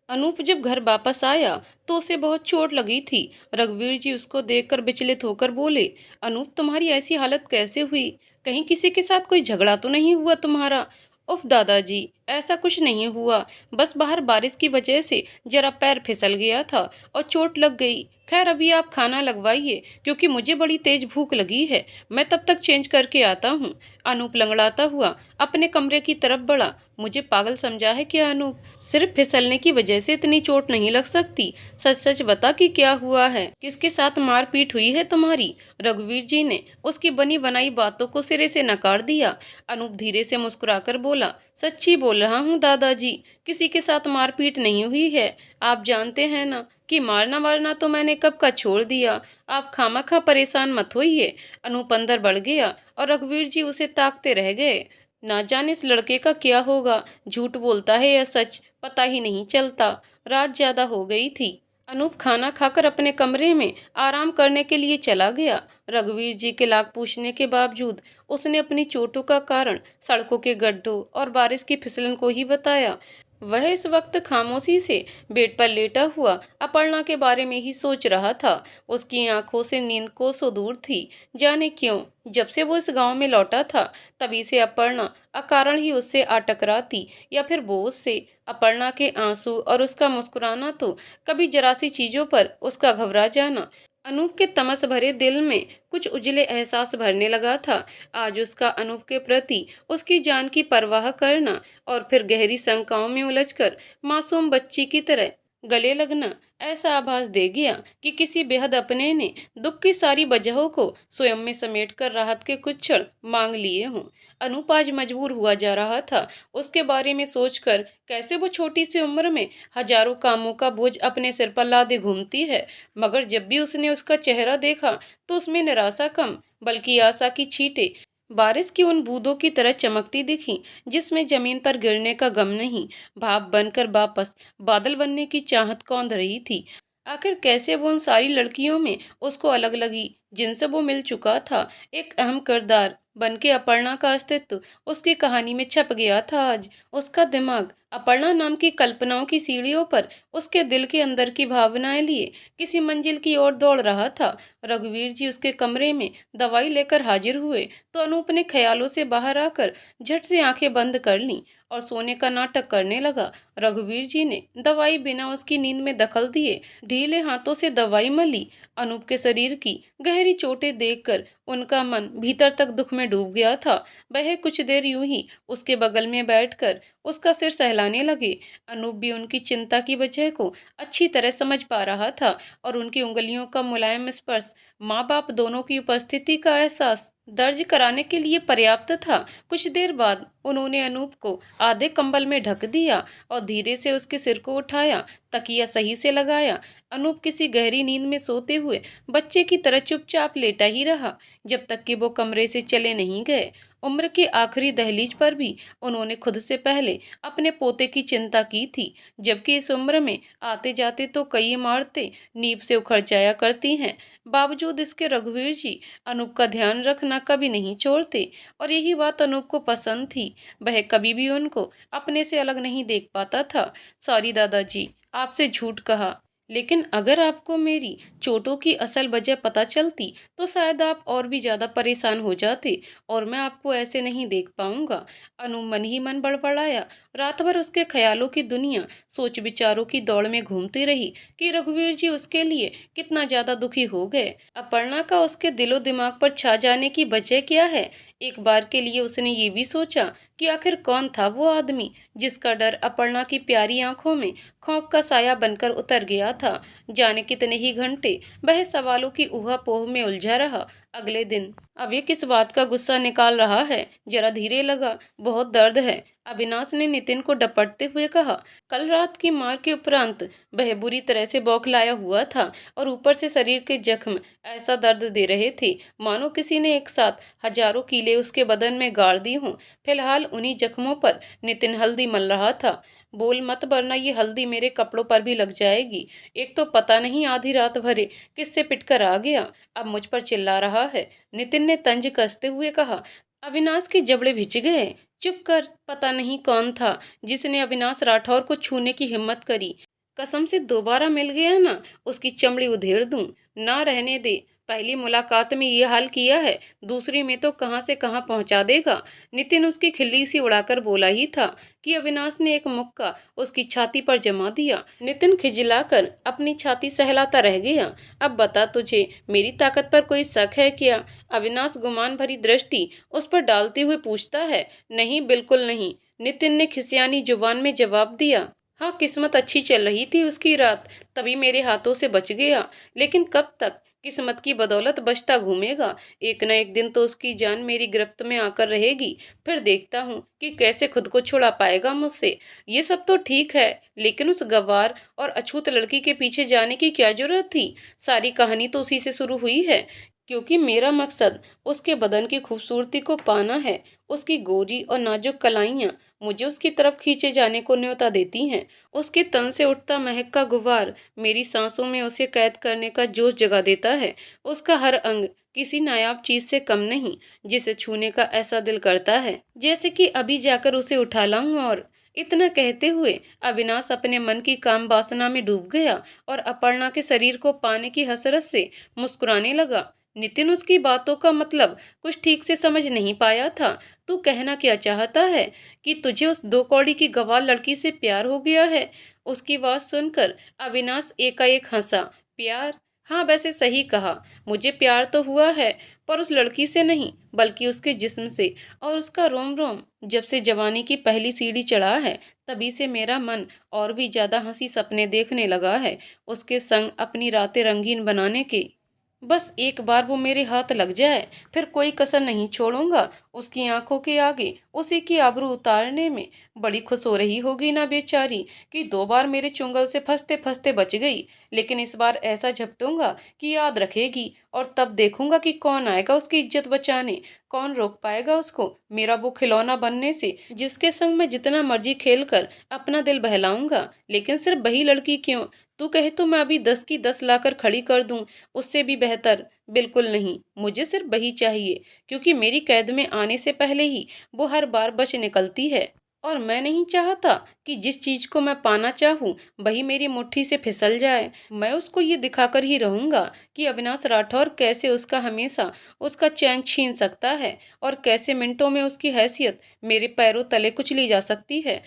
अनूप जब घर वापस आया तो उसे बहुत चोट लगी थी। रघुवीर जी उसको देखकर विचलित होकर बोले, अनूप तुम्हारी ऐसी हालत कैसे हुई? कहीं किसी के साथ कोई झगड़ा तो नहीं हुआ तुम्हारा? उफ दादाजी, ऐसा कुछ नहीं हुआ। बस बाहर बारिश की वजह से जरा पैर फिसल गया था और चोट लग गई। खैर अभी आप खाना लगवाइए क्योंकि मुझे बड़ी तेज भूख लगी है। मैं तब तक चेंज करके आता हूँ। अनूप लंगड़ाता हुआ अपने कमरे की तरफ बढ़ा। मुझे पागल समझा है क्या अनूप? सिर्फ फिसलने की वजह से इतनी चोट नहीं लग सकती। सच सच बता कि क्या हुआ है, किसके साथ मारपीट हुई है तुम्हारी? रघुवीर जी ने उसकी बनी बनाई बातों को सिरे से नकार दिया। अनूप धीरे से मुस्कुराकर बोला, सच्ची बोल रहा हूँ दादाजी, किसी के साथ मारपीट नहीं हुई है। आप जानते हैं ना कि मारना वारना तो मैंने कब का छोड़ दिया। आप खामखा परेशान मत होइए। अनूप अंदर बढ़ गया और रघुवीर जी उसे ताकते रह गए। ना जाने इस लड़के का क्या होगा, झूठ बोलता है या सच पता ही नहीं चलता। रात ज्यादा हो गई थी। अनूप खाना खाकर अपने कमरे में आराम करने के लिए चला गया। रघुवीर जी के लाख पूछने के बावजूद उसने अपनी चोटों का कारण सड़कों के गड्ढों और बारिश की फिसलन को ही बताया। वह इस वक्त खामोशी से बेड पर लेटा हुआ अपर्णा के बारे में ही सोच रहा था। उसकी आंखों से नींद कोसों दूर थी। जाने क्यों जब से वो इस गांव में लौटा था तभी से अपर्णा अकारण ही उससे आ टकराती, या फिर वो उससे। अपर्णा के आंसू और उसका मुस्कुराना तो कभी जरा सी चीजों पर उसका घबरा जाना। अनूप के तमस भरे दिल में कुछ उजले एहसास भरने लगा था। आज उसका अनूप के प्रति उसकी जान की परवाह करना और फिर गहरी शंकाओं में उलझकर मासूम बच्ची की तरह गले लगना ऐसा आभास दे गया कि किसी बेहद अपने ने दुख की सारी वजहों को स्वयं में समेटकर राहत के कुछ क्षण मांग लिए हों। अनूप आज मजबूर हुआ जा रहा था उसके बारे में सोचकर, कैसे वो छोटी सी उम्र में हजारों कामों का बोझ अपने सिर पर लादे घूमती है। मगर जब भी उसने उसका चेहरा देखा तो उसमें निराशा कम बल्कि आशा की छींटें बारिश की उन बूंदों की तरह चमकती दिखी, जिसमें जमीन पर गिरने का गम नहीं, भाप बनकर वापस बादल बनने की चाहत कौंध रही थी। आखिर कैसे वो उन सारी लड़कियों में उसको अलग लगी जिनसे वो मिल चुका था। एक अहम किरदार बन के अपर्णा का अस्तित्व उसकी कहानी में छप गया था। आज उसका दिमाग अपर्णा नाम की कल्पनाओं की सीढ़ियों पर उसके दिल के अंदर की भावनाएं लिए किसी मंजिल की ओर दौड़ रहा था। रघुवीर जी उसके कमरे में दवाई लेकर हाजिर हुए तो अनूप ने ख्यालों से बाहर आकर झट से आंखें बंद कर लीं और सोने का नाटक करने लगा। रघुवीर जी ने दवाई बिना उसकी नींद में दखल दिए ढीले हाथों से दवाई मली। अनूप के शरीर की गहरी चोटें देखकर उनका मन भीतर तक दुख में डूब गया था। वह कुछ देर यूं ही उसके बगल में बैठकर उसका सिर सहलाने लगे। अनूप भी उनकी चिंता की वजह को अच्छी तरह समझ पा रहा था और उनकी उंगलियों का मुलायम स्पर्श, माँ बाप दोनों की उपस्थिति का एहसास दर्ज कराने के लिए पर्याप्त था। कुछ देर बाद उन्होंने अनूप को आधे कंबल में ढक दिया और धीरे से उसके सिर को उठाया, तकिया सही से लगाया। अनूप किसी गहरी नींद में सोते हुए बच्चे की तरह चुपचाप लेटा ही रहा जब तक कि वो कमरे से चले नहीं गए। उम्र के आखिरी दहलीज पर भी उन्होंने खुद से पहले अपने पोते की चिंता की थी, जबकि इस उम्र में आते जाते तो कई इमारतें नींव से उखड़ जाया करती हैं। बावजूद इसके रघुवीर जी अनूप का ध्यान रखना कभी नहीं छोड़ते और यही बात अनूप को पसंद थी। वह कभी भी उनको अपने से अलग नहीं देख पाता था। सॉरी दादाजी, आपसे झूठ कहा, लेकिन अगर आपको मेरी चोटों की असल वजह पता चलती तो शायद आप और भी ज्यादा परेशान हो जाते और मैं आपको ऐसे नहीं देख पाऊंगा। अनु मन ही मन बड़बड़ाया। रात भर उसके ख्यालों की दुनिया सोच विचारों की दौड़ में घूमती रही कि रघुवीर जी उसके लिए कितना ज्यादा दुखी हो गए। अपर्णा का उसके दिलो दिमाग पर छा जाने की वजह क्या है? एक बार के लिए उसने ये भी सोचा कि आखिर कौन था वो आदमी जिसका डर अपर्णा की प्यारी आंखों में खौफ का साया बनकर उतर गया था। जाने कितने ही घंटे वह सवालों की ऊहापोह में उलझा रहा। अगले दिन, अब ये किस बात का गुस्सा निकाल रहा है? जरा धीरे लगा, बहुत दर्द है, अविनाश ने नितिन को डपटते हुए कहा। कल रात की मार के उपरांत वह बुरी तरह से बौखलाया हुआ था और ऊपर से शरीर के जख्म ऐसा दर्द दे रहे थे मानो किसी ने एक साथ हजारों कीले उसके बदन में गाड़ दी हों। फिलहाल उन्हीं जख्मों पर नितिन हल्दी मल रहा था। बोल मत, वरना ये हल्दी मेरे कपड़ों पर भी लग जाएगी। एक तो पता नहीं आधी रात भरे किससे पिटकर आ गया, अब मुझ पर चिल्ला रहा है, नितिन ने तंज कसते हुए कहा। अविनाश के जबड़े भिज गए। चुप कर, पता नहीं कौन था जिसने अविनाश राठौर को छूने की हिम्मत करी। कसम से दोबारा मिल गया ना, उसकी चमड़ी उधेड़ दूं। ना रहने दे। पहली मुलाकात में ये हाल किया है, दूसरी में तो कहाँ से कहाँ पहुंचा देगा। नितिन उसकी खिल्ली सी उड़ाकर बोला ही था कि अविनाश ने एक मुक्का उसकी छाती पर जमा दिया। नितिन खिजलाकर अपनी छाती सहलाता रह गया। अब बता, तुझे मेरी ताकत पर कोई शक है क्या? अविनाश गुमान भरी दृष्टि उस पर डालते हुए पूछता है। नहीं, बिल्कुल नहीं, नितिन ने खिसियानी जुबान में जवाब दिया। हाँ, किस्मत अच्छी चल रही थी उसकी रात, तभी मेरे हाथों से बच गया। लेकिन कब तक किस्मत की बदौलत बचता घूमेगा? एक न एक दिन तो उसकी जान मेरी गिरफ्त में आकर रहेगी। फिर देखता हूँ कि कैसे खुद को छुड़ा पाएगा मुझसे। ये सब तो ठीक है, लेकिन उस गंवार और अछूत लड़की के पीछे जाने की क्या जरूरत थी? सारी कहानी तो उसी से शुरू हुई है, क्योंकि मेरा मकसद उसके बदन की खूबसूरती को पाना है। उसकी गोरी और नाजुक कलाइयाँ मुझे उसकी तरफ खींचे जाने को न्योता देती हैं। उसके तन से उठता महक का गुबार मेरी सांसों में उसे कैद करने का जोश जगा देता है। उसका हर अंग किसी नायाब चीज से कम नहीं, जिसे छूने का ऐसा दिल करता है जैसे कि अभी जाकर उसे उठा लाऊं। और इतना कहते हुए अविनाश अपने मन की काम वासना में डूब गया और अपर्णा के शरीर को पाने की हसरत से मुस्कुराने लगा। नितिन उसकी बातों का मतलब कुछ ठीक से समझ नहीं पाया था। तू कहना क्या चाहता है? कि तुझे उस दो कौड़ी की गंवार लड़की से प्यार हो गया है? उसकी बात सुनकर अविनाश एकाएक हंसा। प्यार? हाँ, वैसे सही कहा। मुझे प्यार तो हुआ है, पर उस लड़की से नहीं, बल्कि उसके जिस्म से और उसका रोम रोम। जब से जवानी की पहली सीढ़ी चढ़ा है, तभी से मेरा मन और भी ज्यादा हंसी सपने देखने लगा है, उसके संग अपनी रातें रंगीन बनाने के। बस एक बार वो मेरे हाथ लग जाए, फिर कोई कसर नहीं छोड़ूंगा उसकी आंखों के आगे उसी की आबरू उतारने में। बड़ी खुश हो रही होगी ना बेचारी, कि 2 बार मेरे चुंगल से फंसते फंसते बच गई। लेकिन इस बार ऐसा झपटूंगा कि याद रखेगी, और तब देखूंगा कि कौन आएगा उसकी इज्जत बचाने। कौन रोक पाएगा उसको मेरा वो खिलौना बनने से, जिसके संग मैं जितना मर्जी खेल कर अपना दिल बहलाऊंगा। लेकिन सिर्फ वही लड़की क्यों? तू कहे तो मैं अभी 10 की 10 लाकर खड़ी कर दूं, उससे भी बेहतर। बिल्कुल नहीं, मुझे सिर्फ वही चाहिए, क्योंकि मेरी कैद में आने से पहले ही वो हर बार बच निकलती है। और मैं नहीं चाहता कि जिस चीज को मैं पाना चाहूं वही मेरी मुट्ठी से फिसल जाए। मैं उसको ये दिखाकर ही रहूंगा कि अविनाश राठौर कैसे उसका हमेशा उसका चैन छीन सकता है, और कैसे मिनटों में उसकी हैसियत मेरे पैरों तले कुचली जा सकती है।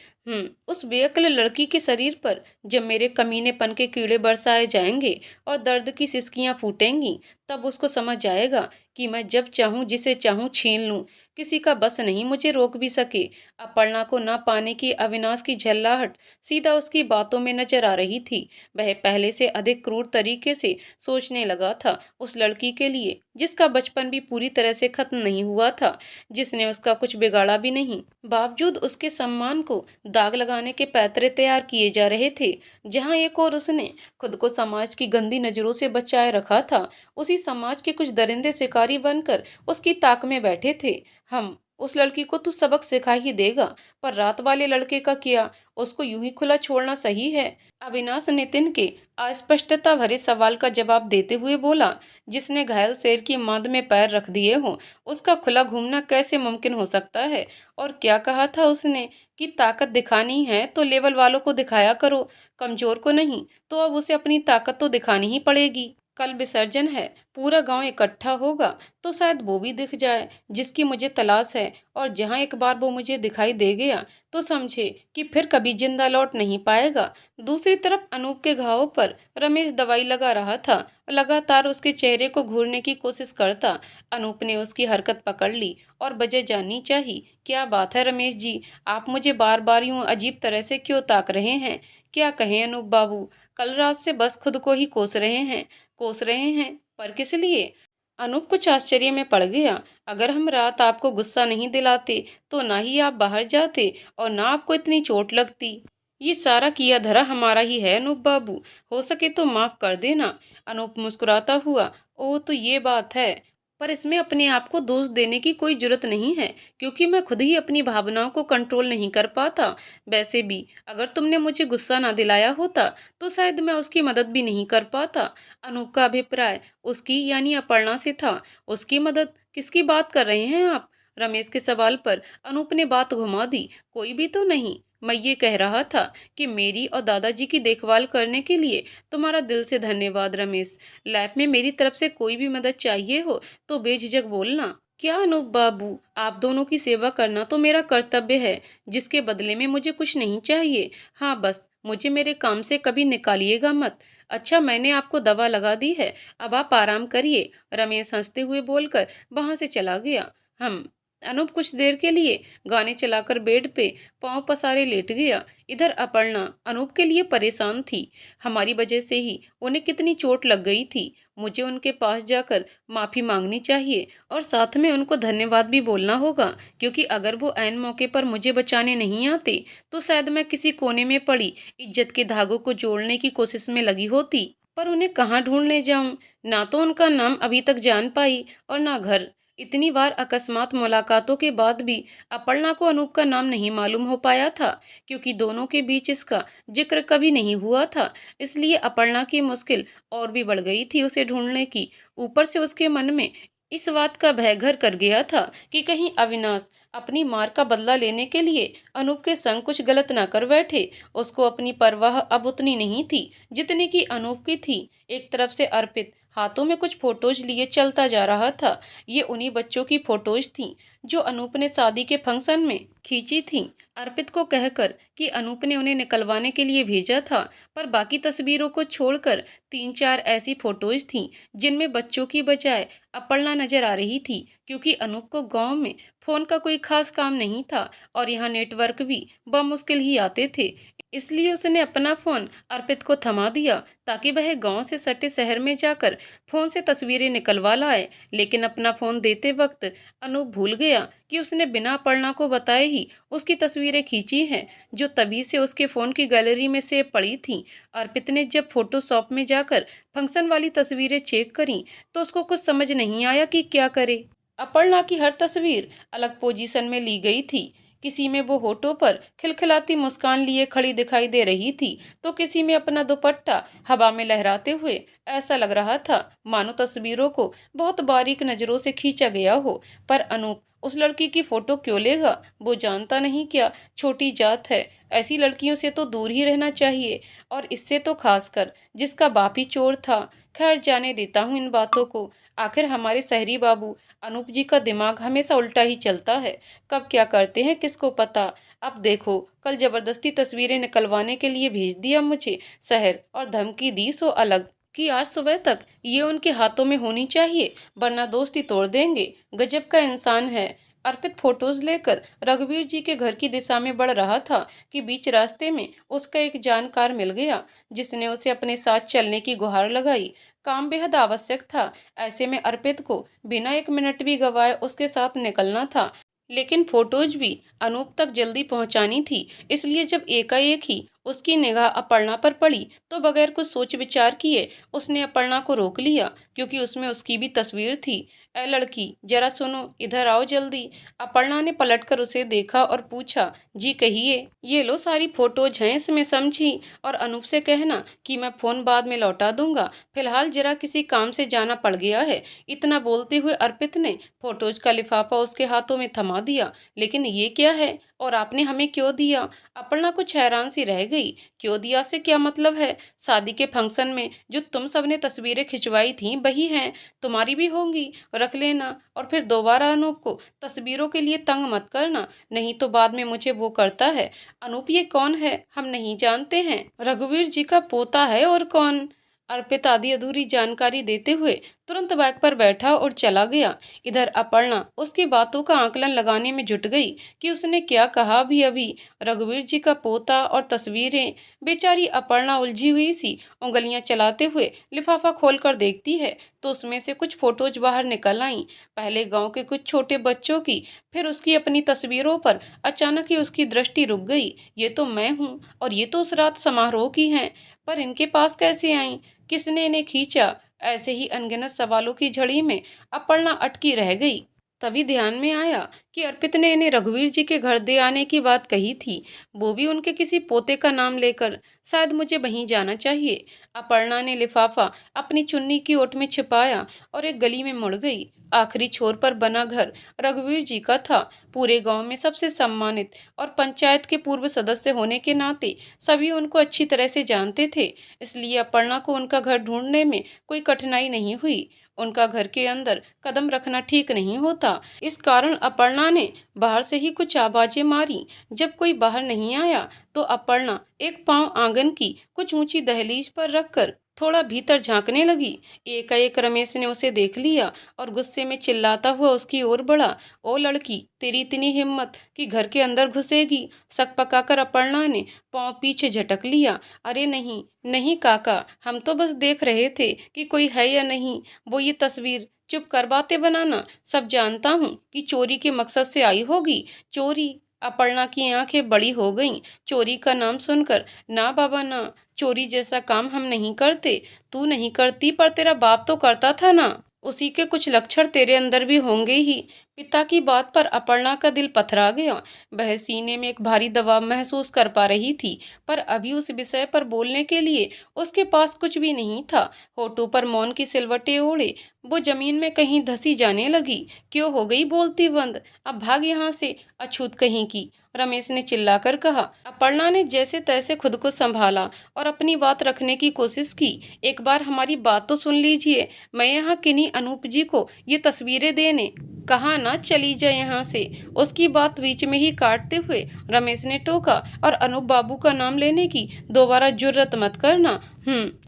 उस बेअक्ल लड़की के शरीर पर जब मेरे कमीनेपन के कीड़े बरसाए जाएंगे और दर्द की सिसकियां फूटेंगी, तब उसको समझ आएगा कि मैं जब चाहूं जिसे चाहूं छीन लूं। किसी का बस नहीं मुझे रोक भी सके। अपर्णा को ना पाने की अविनाश की झल्लाहट सीधा उसकी बातों में नजर आ रही थी। वह पहले से अधिक क्रूर तरीके से सोचने लगा था उस लड़की के लिए, जिसका बचपन भी पूरी तरह से खत्म नहीं हुआ था, जिसने उसका कुछ बिगाड़ा भी नहीं। बावजूद उसके सम्मान को दाग लगाने के पैतरे तैयार किए जा रहे थे। जहां एक और उसने खुद को समाज की गंदी नजरों से बचाए रखा था, उसी समाज के कुछ दरिंदे शिकारी बनकर उसकी ताक में बैठे थे। हम उस लड़की को तू सबक सिखा ही देगा, पर रात वाले लड़के का क्या? उसको यूं ही खुला छोड़ना सही है? अविनाश नितिन के अस्पष्टता भरे सवाल का जवाब देते हुए बोला। जिसने घायल शेर की मांद में पैर रख दिए हो, उसका खुला घूमना कैसे मुमकिन हो सकता है? और क्या कहा था उसने कि ताकत दिखानी है तो लेवल वालों को दिखाया करो, कमजोर को नहीं। तो अब उसे अपनी ताकत तो दिखानी ही पड़ेगी। कल विसर्जन है, पूरा गांव इकट्ठा होगा, तो शायद वो भी दिख जाए जिसकी मुझे तलाश है। और जहां एक बार वो मुझे दिखाई दे गया, तो समझे कि फिर कभी जिंदा लौट नहीं पाएगा। दूसरी तरफ अनूप के घावों पर रमेश दवाई लगा रहा था, लगातार उसके चेहरे को घूरने की कोशिश करता। अनूप ने उसकी हरकत पकड़ ली और वजह जाननी चाहिए। क्या बात है रमेश जी, आप मुझे बार बार यूं अजीब तरह से क्यों ताक रहे हैं? क्या कहें अनूप बाबू, कल रात से बस खुद को ही कोस रहे हैं, पर किस लिए? अनूप कुछ आश्चर्य में पड़ गया। अगर हम रात आपको गुस्सा नहीं दिलाते, तो ना ही आप बाहर जाते और ना आपको इतनी चोट लगती। ये सारा किया धरा हमारा ही है अनूप बाबू, हो सके तो माफ कर देना। अनूप मुस्कुराता हुआ। ओह, तो ये बात है। पर इसमें अपने आप को दोष देने की कोई जरूरत नहीं है, क्योंकि मैं खुद ही अपनी भावनाओं को कंट्रोल नहीं कर पाता। वैसे भी अगर तुमने मुझे गुस्सा ना दिलाया होता, तो शायद मैं उसकी मदद भी नहीं कर पाता। अनूप का अभिप्राय उसकी यानी अपर्णा से था। उसकी मदद? किसकी बात कर रहे हैं आप? रमेश के सवाल पर अनूप ने बात घुमा दी। कोई भी तो नहीं। मैं ये कह रहा था कि मेरी और दादाजी की देखभाल करने के लिए तुम्हारा दिल से धन्यवाद रमेश। लैब में मेरी तरफ से कोई भी मदद चाहिए हो तो बेझिझक बोलना। क्या अनूप बाबू, आप दोनों की सेवा करना तो मेरा कर्तव्य है, जिसके बदले में मुझे कुछ नहीं चाहिए। हाँ बस मुझे मेरे काम से कभी निकालिएगा मत। अच्छा, मैंने आपको दवा लगा दी है, अब आप आराम करिए, रमेश हंसते हुए बोलकर वहां से चला गया। हम अनूप कुछ देर के लिए गाने चलाकर बेड पे पांव पसारे लेट गया। इधर अपर्णा अनूप के लिए परेशान थी। हमारी वजह से ही उन्हें कितनी चोट लग गई थी। मुझे उनके पास जाकर माफी मांगनी चाहिए और साथ में उनको धन्यवाद भी बोलना होगा, क्योंकि अगर वो ऐन मौके पर मुझे बचाने नहीं आते तो शायद मैं किसी कोने में पड़ी इज्जत के धागों को जोड़ने की कोशिश में लगी होती। पर उन्हें कहाँ ढूंढने जाऊं? ना तो उनका नाम अभी तक जान पाई और ना घर। इतनी बार अकस्मात मुलाकातों के बाद भी अपर्णा को अनूप का नाम नहीं मालूम हो पाया था, क्योंकि दोनों के बीच इसका जिक्र कभी नहीं हुआ था। इसलिए अपर्णा की मुश्किल और भी बढ़ गई थी उसे ढूंढने की। ऊपर से उसके मन में इस बात का भय घर कर गया था कि कहीं अविनाश अपनी मार का बदला लेने के लिए अनूप के संग कुछ गलत ना कर बैठे। उसको अपनी परवाह अब उतनी नहीं थी जितनी कि अनूप की थी। एक तरफ से अर्पित हाथों में कुछ फोटोज लिए चलता जा रहा था। ये उन्हीं बच्चों की फोटोज थीं जो अनूप ने शादी के फंक्शन में खींची थीं, अर्पित को कहकर कि अनूप ने उन्हें निकलवाने के लिए भेजा था। पर बाकी तस्वीरों को छोड़कर तीन चार ऐसी फोटोज थीं जिनमें बच्चों की बजाय अपर्णा नजर आ रही थी, क्योंकि अनूप को गांव में फोन का कोई खास काम नहीं था और यहाँ नेटवर्क भी बमुश्किल ही आते थे। इसलिए उसने अपना फोन अर्पित को थमा दिया ताकि वह गांव से सटे शहर में जाकर फोन से तस्वीरें निकलवा लाए। लेकिन अपना फोन देते वक्त अनूप भूल गया कि उसने बिना अपर्णा को बताए ही उसकी तस्वीरें खींची हैं, जो तभी से उसके फोन की गैलरी में सेव पड़ी थीं। अर्पित ने जब फोटोशॉप में जाकर फंक्शन वाली तस्वीरें चेक करी तो उसको कुछ समझ नहीं आया कि क्या करे। अपर्णा की हर तस्वीर अलग पोजीशन में ली गई थी। किसी में वो होठों पर खिलखिलाती मुस्कान लिए खड़ी दिखाई दे रही थी तो किसी में अपना दुपट्टा हवा में लहराते हुए। ऐसा लग रहा था मानो तस्वीरों को बहुत बारीक नजरों से खींचा गया हो। पर अनूप उस लड़की की फोटो क्यों लेगा? वो जानता नहीं क्या छोटी जात है? ऐसी लड़कियों से तो दूर ही रहना चाहिए, और इससे तो खासकर जिसका बाप ही चोर था। खैर, जाने देता हूँ इन बातों को। आखिर हमारे शहरी बाबू अनूप जी का दिमाग हमेशा उल्टा ही चलता है। कब क्या करते हैं किसको पता। अब देखो, कल जबरदस्ती तस्वीरें निकलवाने के लिए भेज दिया मुझे शहर और धमकी दी सो अलग कि आज सुबह तक ये उनके हाथों में होनी चाहिए, वरना दोस्ती तोड़ देंगे। गजब का इंसान है। अर्पित फोटोज लेकर रघुवीर जी के घर की दिशा में बढ़ रहा था कि बीच रास्ते में उसका एक जानकार मिल गया, जिसने उसे अपने साथ चलने की गुहार लगाई। काम बेहद आवश्यक था। ऐसे में अर्पित को बिना एक मिनट भी गवाए उसके साथ निकलना था। लेकिन फोटोज भी अनूप तक जल्दी पहुंचानी थी, इसलिए जब एकाएक ही उसकी निगाह अपर्णा पर पड़ी तो बगैर कुछ सोच विचार किए उसने अपर्णा को रोक लिया, क्योंकि उसमें उसकी भी तस्वीर थी। ए लड़की, जरा सुनो, इधर आओ जल्दी। अपर्णा ने पलटकर उसे देखा और पूछा, जी कहिए। ये लो सारी फोटोज हैं इसमें, समझी? और अनूप से कहना कि मैं फोन बाद में लौटा दूंगा, फिलहाल जरा किसी काम से जाना पड़ गया है। इतना बोलते हुए अर्पित ने फोटोज का लिफाफा उसके हाथों में थमा दिया। लेकिन ये क्या है और आपने हमें क्यों दिया? अपर्णा कुछ हैरान सी रह गई। क्यों दिया से क्या मतलब है? शादी के फंक्शन में जो तुम सबने तस्वीरें खिंचवाई थी वही हैं, तुम्हारी भी होंगी, रख लेना। और फिर दोबारा अनूप को तस्वीरों के लिए तंग मत करना, नहीं तो बाद में मुझे वो करता है। अनूप ये कौन है? हम नहीं जानते हैं। रघुवीर जी का पोता है और कौन? अर्पित आधी अधूरी जानकारी देते हुए तुरंत बाइक पर बैठा और चला गया। इधर अपर्णा उसकी बातों का आकलन लगाने में जुट गई कि उसने क्या कहा भी अभी। रघुवीर जी का पोता और तस्वीरें। बेचारी अपर्णा उलझी हुई सी उंगलियां चलाते हुए लिफाफा खोलकर देखती है तो उसमें से कुछ फोटोज बाहर निकल आईं। पहले गांव के कुछ छोटे बच्चों की, फिर उसकी अपनी तस्वीरों पर अचानक ही उसकी दृष्टि रुक गई। ये तो मैं हूँ और ये तो उस रात समारोह की हैं, पर इनके पास कैसे आईं? किसने इन्हें खींचा? ऐसे ही अनगिनत सवालों की झड़ी में अपर्णा अटकी रह गई। तभी ध्यान में आया कि अर्पित ने इन्हें रघुवीर जी के घर दे आने की बात कही थी, वो भी उनके किसी पोते का नाम लेकर। शायद मुझे वहीं जाना चाहिए। अपर्णा ने लिफाफा अपनी चुन्नी की ओट में छिपाया और एक गली में मुड़ गई। आखिरी छोर पर बना घर रघुवीर जी का था। पूरे गांव में सबसे सम्मानित और पंचायत के पूर्व सदस्य होने के नाते सभी उनको अच्छी तरह से जानते थे। इसलिए अपर्णा को उनका घर ढूंढने में कोई कठिनाई नहीं हुई। उनका घर के अंदर कदम रखना ठीक नहीं होता। इस कारण अपर्णा ने बाहर से ही कुछ आवाजें मारी। जब कोई बाहर नहीं आया तो अपर्णा एक पांव आंगन की कुछ ऊंची दहलीज पर रखकर थोड़ा भीतर झांकने लगी। एकाएक रमेश ने उसे देख लिया और गुस्से में चिल्लाता हुआ उसकी ओर बढ़ा। ओ लड़की, तेरी इतनी हिम्मत कि घर के अंदर घुसेगी? सक पकाकर अपर्णा ने पांव पीछे झटक लिया। अरे नहीं नहीं काका, हम तो बस देख रहे थे कि कोई है या नहीं। वो ये तस्वीर, चुप कर, बातें बनाना। सब जानता हूँ कि चोरी के मकसद से आई होगी। चोरी? अपर्णा की आंखें बड़ी हो गईं। चोरी का नाम सुनकर, ना बाबा ना, चोरी जैसा काम हम नहीं करते। तू नहीं करती पर तेरा बाप तो करता था ना। उसी के कुछ लक्षण तेरे अंदर भी होंगे ही। पिता की बात पर अपर्णा का दिल पथरा गया। वह सीने में एक भारी दबाव महसूस कर पा रही थी, पर अभी उस विषय पर बोलने के लिए उसके पास कुछ भी नहीं था। होठों पर मौन की सिलवटें ओढ़े वो जमीन में कहीं धसी जाने लगी। क्यों हो गई बोलती बंद? अब भाग यहाँ से, अछूत कहीं की, रमेश ने चिल्लाकर कहा। अपर्णा ने जैसे तैसे खुद को संभाला और अपनी बात रखने की कोशिश की। एक बार हमारी बात तो सुन लीजिए। मैं यहाँ किन्हीं अनूप जी को ये तस्वीरें देने कहा ना, चली जाए यहाँ से। उसकी बात बीच में ही काटते हुए रमेश ने टोका। और अनूप बाबू का नाम लेने की दोबारा जुर्रत मत करना।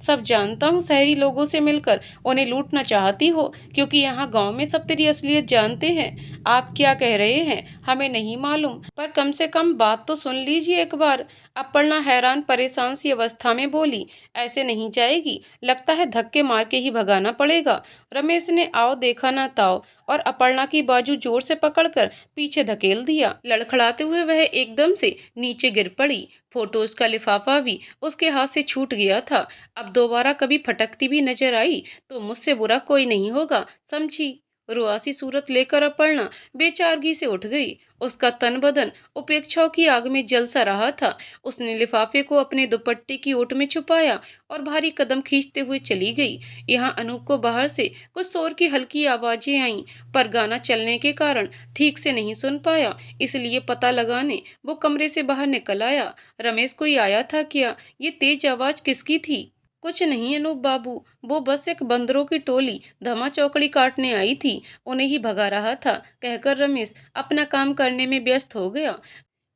सब जानता हूँ, शहरी लोगों से मिलकर उन्हें लूटना चाहती हो, क्योंकि यहाँ गांव में सब तेरी असलियत जानते हैं। आप क्या कह रहे हैं हमें नहीं मालूम, पर कम से कम बात तो सुन लीजिए एक बार। अपर्णा हैरान परेशान सी अवस्था में बोली। ऐसे नहीं जाएगी, लगता है धक्के मार के ही भगाना पड़ेगा। रमेश ने आओ देखा ना ताओ और अपर्णा की बाजू जोर से पकड़कर पीछे धकेल दिया। लड़खड़ाते हुए वह एकदम से नीचे गिर पड़ी। फोटोज का लिफाफा भी उसके हाथ से छूट गया था। अब दोबारा कभी फटकती भी नजर आई तो मुझसे बुरा कोई नहीं होगा, समझी? रुआसी सूरत लेकर अपर्णा बेचारगी से उठ गई। उसका तन बदन उपेक्षाओं की आग में जल सा रहा था। उसने लिफाफे को अपने दुपट्टे की ओट में छुपाया और भारी कदम खींचते हुए चली गई। यहाँ अनूप को बाहर से कुछ शोर की हल्की आवाजें आईं, पर गाना चलने के कारण ठीक से नहीं सुन पाया, इसलिए पता लगाने वो कमरे से बाहर निकल आया। रमेश, कोई आया था क्या? ये तेज आवाज किसकी थी? कुछ नहीं अनूप बाबू, वो बस एक बंदरों की टोली धमा चौकड़ी काटने आई थी, उन्हें ही भगा रहा था, कहकर रमेश अपना काम करने में व्यस्त हो गया।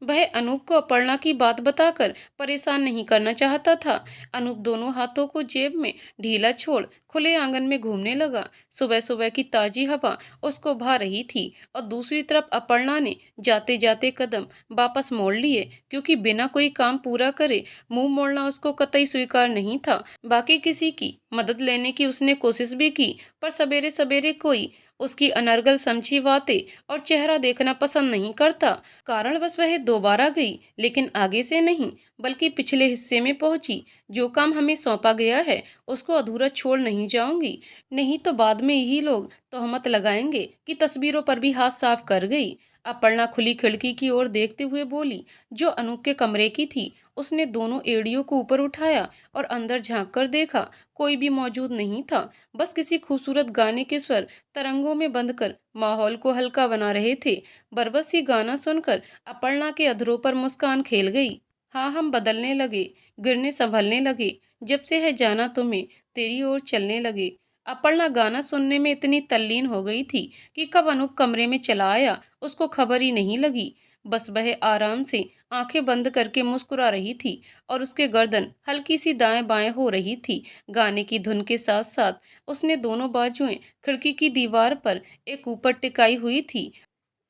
वह अनूप को अपर्णा की बात बताकर परेशान नहीं करना चाहता था। अनूप दोनों हाथों को जेब में ढीला छोड़ खुले आंगन में घूमने लगा। सुबह सुबह की ताजी हवा उसको भा रही थी और दूसरी तरफ अपर्णा ने जाते जाते कदम वापस मोड़ लिए, क्योंकि बिना कोई काम पूरा करे मुंह मोड़ना उसको कतई स्वीकार नहीं था। बाकी किसी की मदद लेने की उसने कोशिश भी की, पर सवेरे सवेरे कोई उसकी अनर्गल समझी बातें और चेहरा देखना पसंद नहीं करता। कारण बस वह दोबारा गई, लेकिन आगे से नहीं बल्कि पिछले हिस्से में पहुंची। जो काम हमें सौंपा गया है उसको अधूरा छोड़ नहीं जाऊंगी, नहीं तो बाद में यही लोग तोहमत लगाएंगे कि तस्वीरों पर भी हाथ साफ कर गई। अपर्णा खुली खिड़की की ओर देखते हुए बोली, जो अनूप के कमरे की थी। उसने दोनों एड़ियों को ऊपर उठाया और अंदर झांक कर देखा। कोई भी मौजूद नहीं था, बस किसी खूबसूरत गाने के स्वर तरंगों में बंध कर माहौल को हल्का बना रहे थे। बरबस ये गाना सुनकर अपर्णा के अधरों पर मुस्कान खेल गई। हाँ, हम बदलने लगे, गिरने संभलने लगे, जब से है जाना तुम्हें, तेरी ओर चलने लगे। अपर्णा गाना सुनने में इतनी तल्लीन हो गई थी कि कब अनूप कमरे में चला आया उसको खबर ही नहीं लगी। बस वह आराम से आंखें बंद करके मुस्कुरा रही थी और उसके गर्दन हल्की सी दाएं बाएं हो रही थी। गाने की धुन के साथ साथ उसने दोनों बाजुएं खिड़की की दीवार पर एक ऊपर टिकाई हुई थी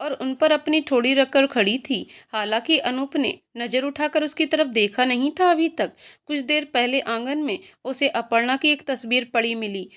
और उन पर अपनी ठोड़ी रखकर खड़ी थी। हालांकि अनूप ने नजर उठाकर उसकी तरफ देखा नहीं था अभी तक। कुछ देर पहले आंगन में उसे अपर्णा की एक तस्वीर पड़ी मिली,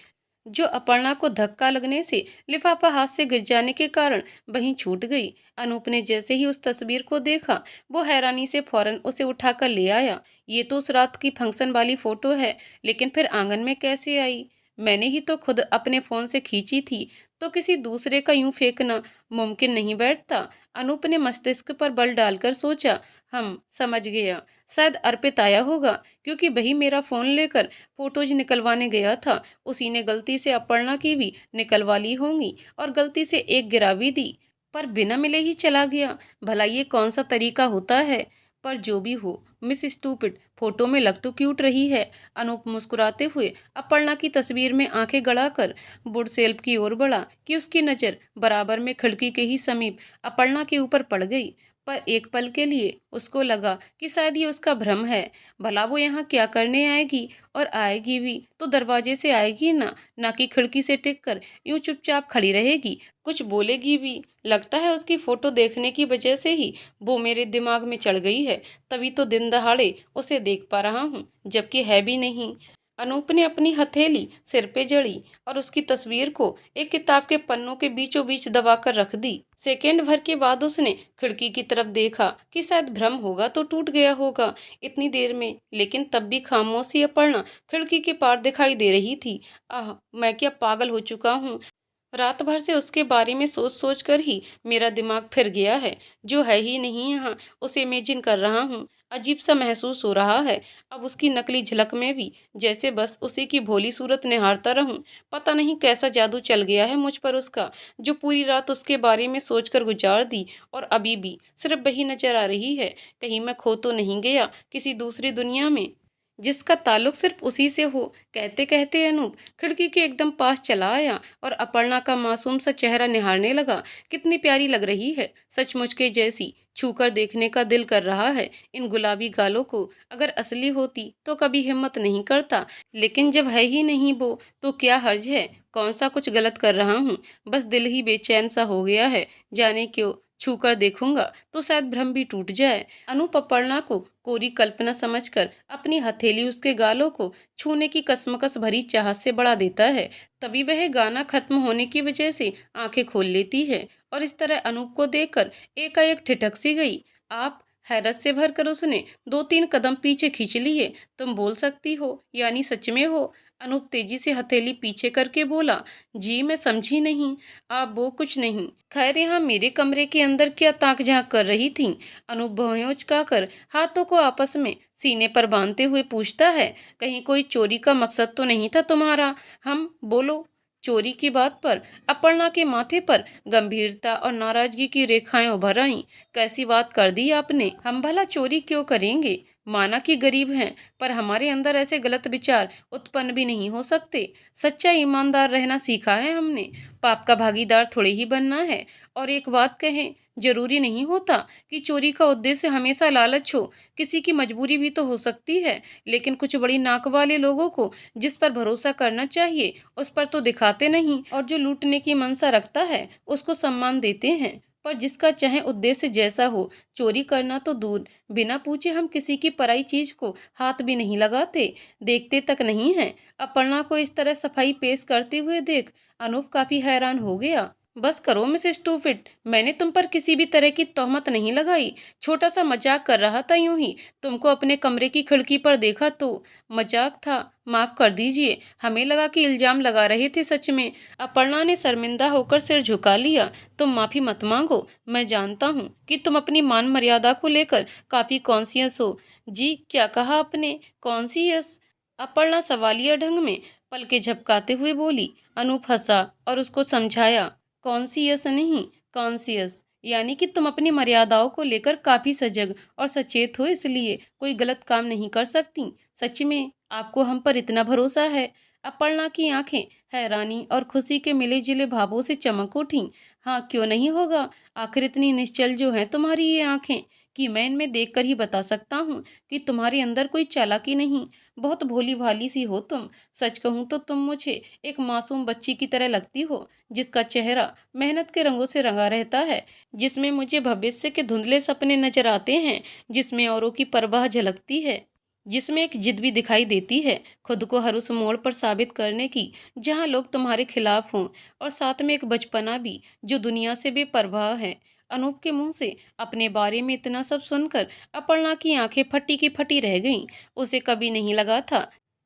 जो अपर्णा को धक्का लगने से लिफाफा हाथ से गिर जाने के कारण वहीं छूट गई। अनूप ने जैसे ही उस तस्वीर को देखा वो हैरानी से फौरन उसे उठाकर ले आया। ये तो उस रात की फंक्शन वाली फोटो है, लेकिन फिर आंगन में कैसे आई? मैंने ही तो खुद अपने फ़ोन से खींची थी, तो किसी दूसरे का यूं फेंकना मुमकिन नहीं बैठता। अनूप ने मस्तिष्क पर बल डालकर सोचा। हम समझ गया, शायद अर्पित आया होगा, क्योंकि वही मेरा फ़ोन लेकर फोटोज निकलवाने गया था। उसी ने गलती से अपर्णा की भी निकलवा ली होंगी और गलती से एक गिरा भी दी, पर बिना मिले ही चला गया। भला ये कौन सा तरीका होता है? पर जो भी हो, मिस स्टूपिड फोटो में लग तो क्यूट रही है। अनूप मुस्कुराते हुए अपर्णा की तस्वीर में आंखें गड़ाकर बुड शेल्फ की ओर बढ़ा कि उसकी नज़र बराबर में खिड़की के ही समीप अपर्णा के ऊपर पड़ गई। पर एक पल के लिए उसको लगा कि शायद ये उसका भ्रम है। भला वो यहाँ क्या करने आएगी, और आएगी भी तो दरवाजे से आएगी ना कि खिड़की से टिक कर यूं चुपचाप खड़ी रहेगी। कुछ बोलेगी भी। लगता है उसकी फोटो देखने की वजह से ही वो मेरे दिमाग में चढ़ गई है, तभी तो दिन दहाड़े उसे देख पा रहा हूँ, जबकि है भी नहीं। अनूप ने अपनी हथेली सिर पे जड़ी और उसकी तस्वीर को एक किताब के पन्नों के बीचों बीच दबाकर रख दी। सेकेंड भर के बाद उसने खिड़की की तरफ देखा कि शायद भ्रम होगा तो टूट गया होगा इतनी देर में, लेकिन तब भी खामोशी अपर्णा खिड़की के पार दिखाई दे रही थी। आह, मैं क्या पागल हो चुका हूँ। रात भर से उसके बारे में सोच सोच कर ही मेरा दिमाग फिर गया है। जो है ही नहीं यहाँ, उसे इमेजिन कर रहा हूँ। अजीब सा महसूस हो रहा है अब उसकी नकली झलक में भी, जैसे बस उसी की भोली सूरत निहारता रहूं। पता नहीं कैसा जादू चल गया है मुझ पर उसका, जो पूरी रात उसके बारे में सोचकर गुजार दी और अभी भी सिर्फ वही नजर आ रही है। कहीं मैं खो तो नहीं गया किसी दूसरी दुनिया में, जिसका ताल्लुक सिर्फ उसी से हो। कहते कहते अनूप खिड़की के एकदम पास चला आया और अपर्णा का मासूम सा चेहरा निहारने लगा। कितनी प्यारी लग रही है, सचमुच के जैसी। छूकर देखने का दिल कर रहा है इन गुलाबी गालों को। अगर असली होती तो कभी हिम्मत नहीं करता, लेकिन जब है ही नहीं वो, तो क्या हर्ज है। कौन सा कुछ गलत कर रहा हूँ? बस दिल ही बेचैन सा हो गया है। जाने क्यों, छूकर देखूंगा तो शायद भ्रम भी टूट जाए। अनूप अपर्णा को कोरी कल्पना समझकर अपनी हथेली उसके गालों को छूने की कसमकस भरी चाहत से बढ़ा देता है। तभी वह गाना खत्म होने की वजह से आंखें खोल लेती है और इस तरह अनूप को देखकर एकाएक ठिठक सी गई। आप? हैरत से भरकर उसने दो तीन कदम पीछे खींच लिए। तुम बोल सकती हो, यानी सच में हो? अनूप तेजी से हथेली पीछे करके बोला। जी, मैं समझी नहीं। आप? वो कुछ नहीं। खैर, यहाँ मेरे कमरे के अंदर क्या ताक झांक कर रही थी? अनूप भौहें उचकाकर हाथों को आपस में सीने पर बांधते हुए पूछता है। कहीं कोई चोरी का मकसद तो नहीं था तुम्हारा? हम? बोलो। चोरी की बात पर अपर्णा के माथे पर गंभीरता और नाराजगी की रेखाएं उभर आईं। कैसी बात कर दी आपने? हम भला चोरी क्यों करेंगे? माना कि गरीब हैं, पर हमारे अंदर ऐसे गलत विचार उत्पन्न भी नहीं हो सकते। सच्चा ईमानदार रहना सीखा है हमने, पाप का भागीदार थोड़े ही बनना है। और एक बात कहें, जरूरी नहीं होता कि चोरी का उद्देश्य हमेशा लालच हो। किसी की मजबूरी भी तो हो सकती है, लेकिन कुछ बड़ी नाक वाले लोगों को जिस पर भरोसा करना चाहिए उस पर तो दिखाते नहीं, और जो लूटने की मंशा रखता है उसको सम्मान देते हैं। पर जिसका चाहे उद्देश्य जैसा हो, चोरी करना तो दूर, बिना पूछे हम किसी की पराई चीज को हाथ भी नहीं लगाते, देखते तक नहीं है। अपर्णा को इस तरह सफाई पेश करते हुए देख अनूप काफी हैरान हो गया। बस करो मिसेस टूफिट, मैंने तुम पर किसी भी तरह की तोहमत नहीं लगाई। छोटा सा मजाक कर रहा था यूं ही। तुमको अपने कमरे की खिड़की पर देखा तो मजाक था। माफ कर दीजिए, हमें लगा कि इल्जाम लगा रहे थे सच में। अपर्णा ने शर्मिंदा होकर सिर झुका लिया। तुम माफी मत मांगो, मैं जानता हूँ कि तुम अपनी मान मर्यादा को लेकर काफी कॉन्शियस हो। जी, क्या कहा आपने? कॉन्शियस? अपर्णा सवालिया ढंग में पलके झपकाते हुए बोली। अनूप हंसा और उसको समझाया। कॉन्शियस नहीं, कॉन्शियस, यानी कि तुम अपनी मर्यादाओं को लेकर काफी सजग और सचेत हो, इसलिए कोई गलत काम नहीं कर सकती। सच में आपको हम पर इतना भरोसा है? अपर्णा की आंखें हैरानी और खुशी के मिले जुले भावों से चमक उठीं। हाँ, क्यों नहीं होगा। आखिर इतनी निश्चल जो हैं तुम्हारी ये आंखें कि मैं इनमें देखकर ही बता सकता हूँ कि तुम्हारे अंदर कोई चालाकी नहीं। बहुत भोली भाली सी हो तुम। सच कहूँ तो तुम मुझे एक मासूम बच्ची की तरह लगती हो, जिसका चेहरा मेहनत के रंगों से रंगा रहता है, जिसमें मुझे भविष्य के धुंधले सपने नजर आते हैं, जिसमें औरों की परवाह झलकती है, जिसमें एक जिद भी दिखाई देती है खुद को हर उस मोड़ पर साबित करने की जहां लोग तुम्हारे खिलाफ हों, और साथ में एक बचपना भी जो दुनिया से बेपरवाह है। अनूप के मुंह से अपने बारे में इतना सब सुनकर अपर्णा की आंखें फटी की फटी रह गईं। उसे कभी नहीं लगा था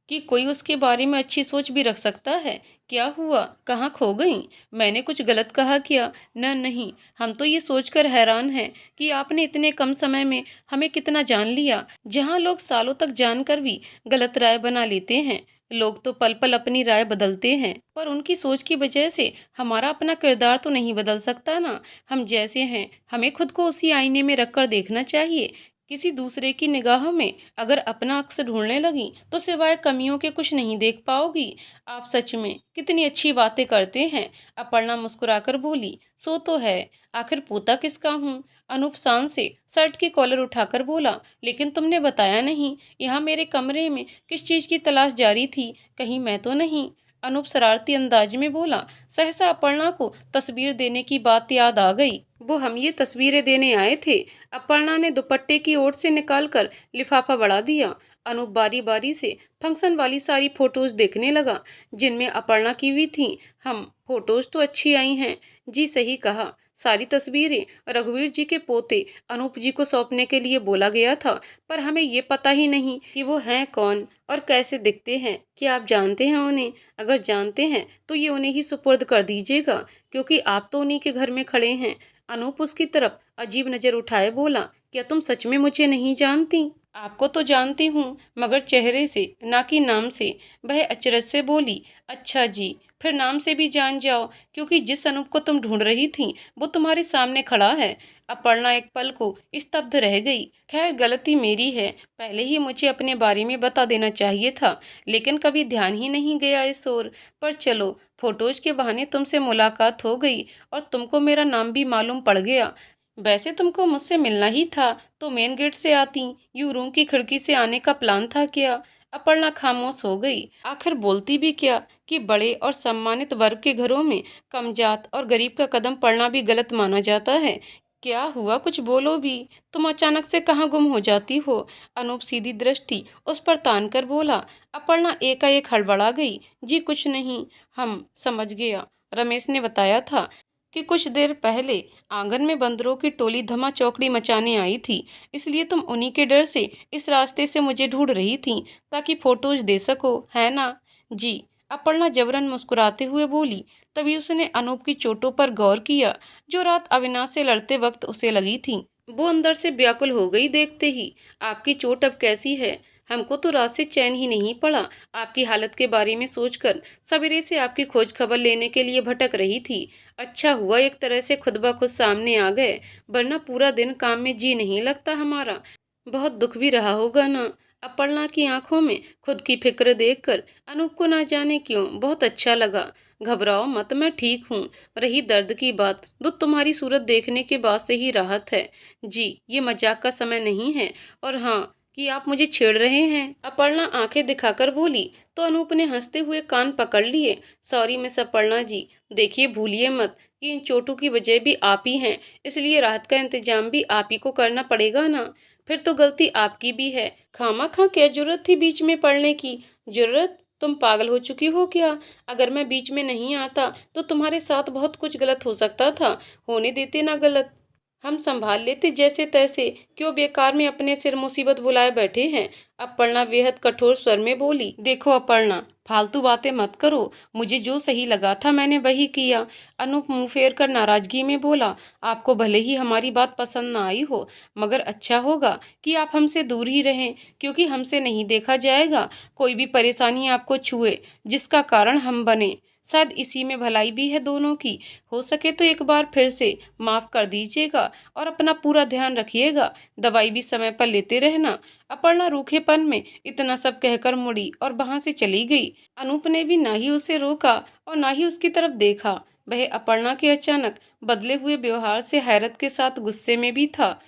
कि कोई उसके बारे में अच्छी सोच भी रख सकता है। क्या हुआ? कहाँ खो गईं? मैंने कुछ गलत कहा क्या? न नहीं, हम तो ये सोचकर हैरान हैं कि आपने इतने कम समय में हमें कितना जान लिया। जहाँ लोग सालों तक जानकर भी गलत राय बना लेते हैं। लोग तो पल-पल अपनी राय बदलते हैं, पर उनकी सोच की वजह से हमारा अपना किरदार तो नहीं बदल सकता ना। हम जैसे हैं, हमें खुद को उसी आईने में रखकर देखना चाहिए। किसी दूसरे की निगाहों में अगर अपना अक्स ढूंढने लगी तो सिवाय कमियों के कुछ नहीं देख पाओगी। आप सच में कितनी अच्छी बातें करते हैं। अपर्णा मुस्कुराकर बोली। सो तो है, आखिर पोता किसका हूँ? अनूप शान से शर्ट की कॉलर उठाकर बोला। लेकिन तुमने बताया नहीं, यहाँ मेरे कमरे में किस चीज की तलाश जारी थी? कहीं मैं तो नहीं? अनूप शरारती अंदाज में बोला। सहसा अपर्णा को तस्वीर देने की बात याद आ गई। वो हम ये तस्वीरें देने आए थे। अपर्णा ने दुपट्टे की ओर से निकालकर लिफाफा बढ़ा दिया। अनूप बारी बारी से फंक्शन वाली सारी फोटोज देखने लगा जिनमें अपर्णा की भी थी। हम फोटोज तो अच्छी आई हैं। जी सही कहा, सारी तस्वीरें रघुवीर जी के पोते अनूप जी को सौंपने के लिए बोला गया था, पर हमें ये पता ही नहीं कि वो हैं कौन और कैसे दिखते हैं। क्या आप जानते हैं उन्हें? अगर जानते हैं तो ये उन्हें ही सुपुर्द कर दीजिएगा, क्योंकि आप तो उन्हीं के घर में खड़े हैं। अनूप उसकी तरफ अजीब नजर उठाए बोला। क्या तुम सच में मुझे नहीं जानती? आपको तो जानती हूँ, मगर चेहरे से ना कि नाम से। वह अचरज से बोली। अच्छा जी, फिर नाम से भी जान जाओ, क्योंकि जिस अनूप को तुम ढूंढ रही थी वो तुम्हारे सामने खड़ा है। अपर्णा एक पल को स्तब्ध रह गई। खैर, गलती मेरी है, पहले ही मुझे अपने बारे में बता देना चाहिए था, लेकिन कभी ध्यान ही नहीं गया इस ओर। पर चलो, फोटोज के बहाने तुमसे मुलाकात हो गई और तुमको मेरा नाम भी मालूम पड़ गया। वैसे तुमको मुझसे मिलना ही था तो मेन गेट से आती, यूं रूम की खिड़की से आने का प्लान था क्या? अपर्णा खामोश हो गई। आखिर बोलती भी क्या कि बड़े और सम्मानित वर्ग के घरों में कमजात और गरीब का कदम पड़ना भी गलत माना जाता है। क्या हुआ? कुछ बोलो भी। तुम अचानक से कहाँ गुम हो जाती हो? अनूप सीधी दृष्टि उस पर तान कर बोला। अपर्णा एकाएक हड़बड़ा गई। जी कुछ नहीं, हम समझ गया। रमेश ने बताया था कि कुछ देर पहले आंगन में बंदरों की टोली धमा चौकड़ी मचाने आई थी, इसलिए तुम उन्हीं के डर से इस रास्ते से मुझे ढूंढ रही थी ताकि फोटोज दे सको, है ना? जी। अपर्णा जबरन मुस्कुराते हुए बोली। तभी उसने अनूप की चोटों पर गौर किया जो रात अविनाश से लड़ते वक्त उसे लगी थी। वो अंदर से व्याकुल हो गई देखते ही। आपकी चोट अब कैसी है? हमको तो रात से चैन ही नहीं पड़ा। आपकी हालत के बारे में सोचकर सवेरे से आपकी खोज खबर लेने के लिए भटक रही थी। अच्छा हुआ एक तरह से खुद ब खुद सामने आ गए, वरना पूरा दिन काम में जी नहीं लगता हमारा। बहुत दुख भी रहा होगा ना? अपर्णा की आंखों में खुद की फिक्र देखकर अनूप को ना जाने क्यों बहुत अच्छा लगा। घबराओ मत, मैं ठीक हूँ। रही दर्द की बात, तो तुम्हारी सूरत देखने के बाद से ही राहत है। जी, ये मजाक का समय नहीं है। और हाँ, कि आप मुझे छेड़ रहे हैं? अपर्णा आंखें दिखाकर बोली। तो अनूप ने हंसते हुए कान पकड़ लिए। सॉरी मिस अपर्णा जी, देखिए भूलिए मत कि इन चोटों की वजह भी आप ही हैं, इसलिए राहत का इंतजाम भी आप ही को करना पड़ेगा ना। फिर तो गलती आपकी भी है। खामा क्या जरूरत थी बीच में पड़ने की? जरूरत? तुम पागल हो चुकी हो क्या? अगर मैं बीच में नहीं आता तो तुम्हारे साथ बहुत कुछ गलत हो सकता था। होने देते ना गलत, हम संभाल लेते जैसे तैसे। क्यों बेकार में अपने सिर मुसीबत बुलाए बैठे हैं? अपर्णा बेहद कठोर स्वर में बोली। देखो अपर्णा, फालतू बातें मत करो। मुझे जो सही लगा था मैंने वही किया। अनूप मुंह फेर कर नाराजगी में बोला। आपको भले ही हमारी बात पसंद ना आई हो, मगर अच्छा होगा कि आप हमसे दूर ही रहें, क्योंकि हमसे नहीं देखा जाएगा कोई भी परेशानी आपको छुए जिसका कारण हम बने। शायद इसी में भलाई भी है दोनों की। हो सके तो एक बार फिर से माफ कर दीजिएगा और अपना पूरा ध्यान रखिएगा। दवाई भी समय पर लेते रहना। अपर्णा रूखेपन में इतना सब कहकर मुड़ी और वहां से चली गई। अनूप ने भी ना ही उसे रोका और ना ही उसकी तरफ देखा। वह अपर्णा के अचानक बदले हुए व्यवहार से हैरत के साथ गुस्से में भी था।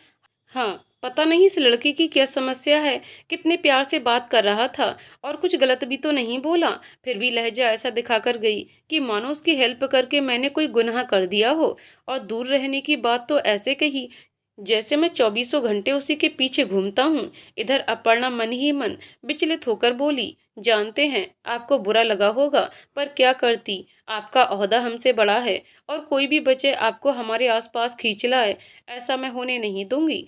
हाँ, पता नहीं इस लड़के की क्या समस्या है। कितने प्यार से बात कर रहा था और कुछ गलत भी तो नहीं बोला, फिर भी लहजा ऐसा दिखाकर गई कि मानो उसकी हेल्प करके मैंने कोई गुनाह कर दिया हो। और दूर रहने की बात तो ऐसे कही जैसे मैं चौबीसों घंटे उसी के पीछे घूमता हूँ। इधर अपर्णा मन ही मन विचलित होकर बोली। जानते हैं आपको बुरा लगा होगा, पर क्या करती। आपका ओहदा हमसे बड़ा है और कोई भी बच्चे आपको हमारे आसपास खींच लाए, ऐसा मैं होने नहीं दूंगी।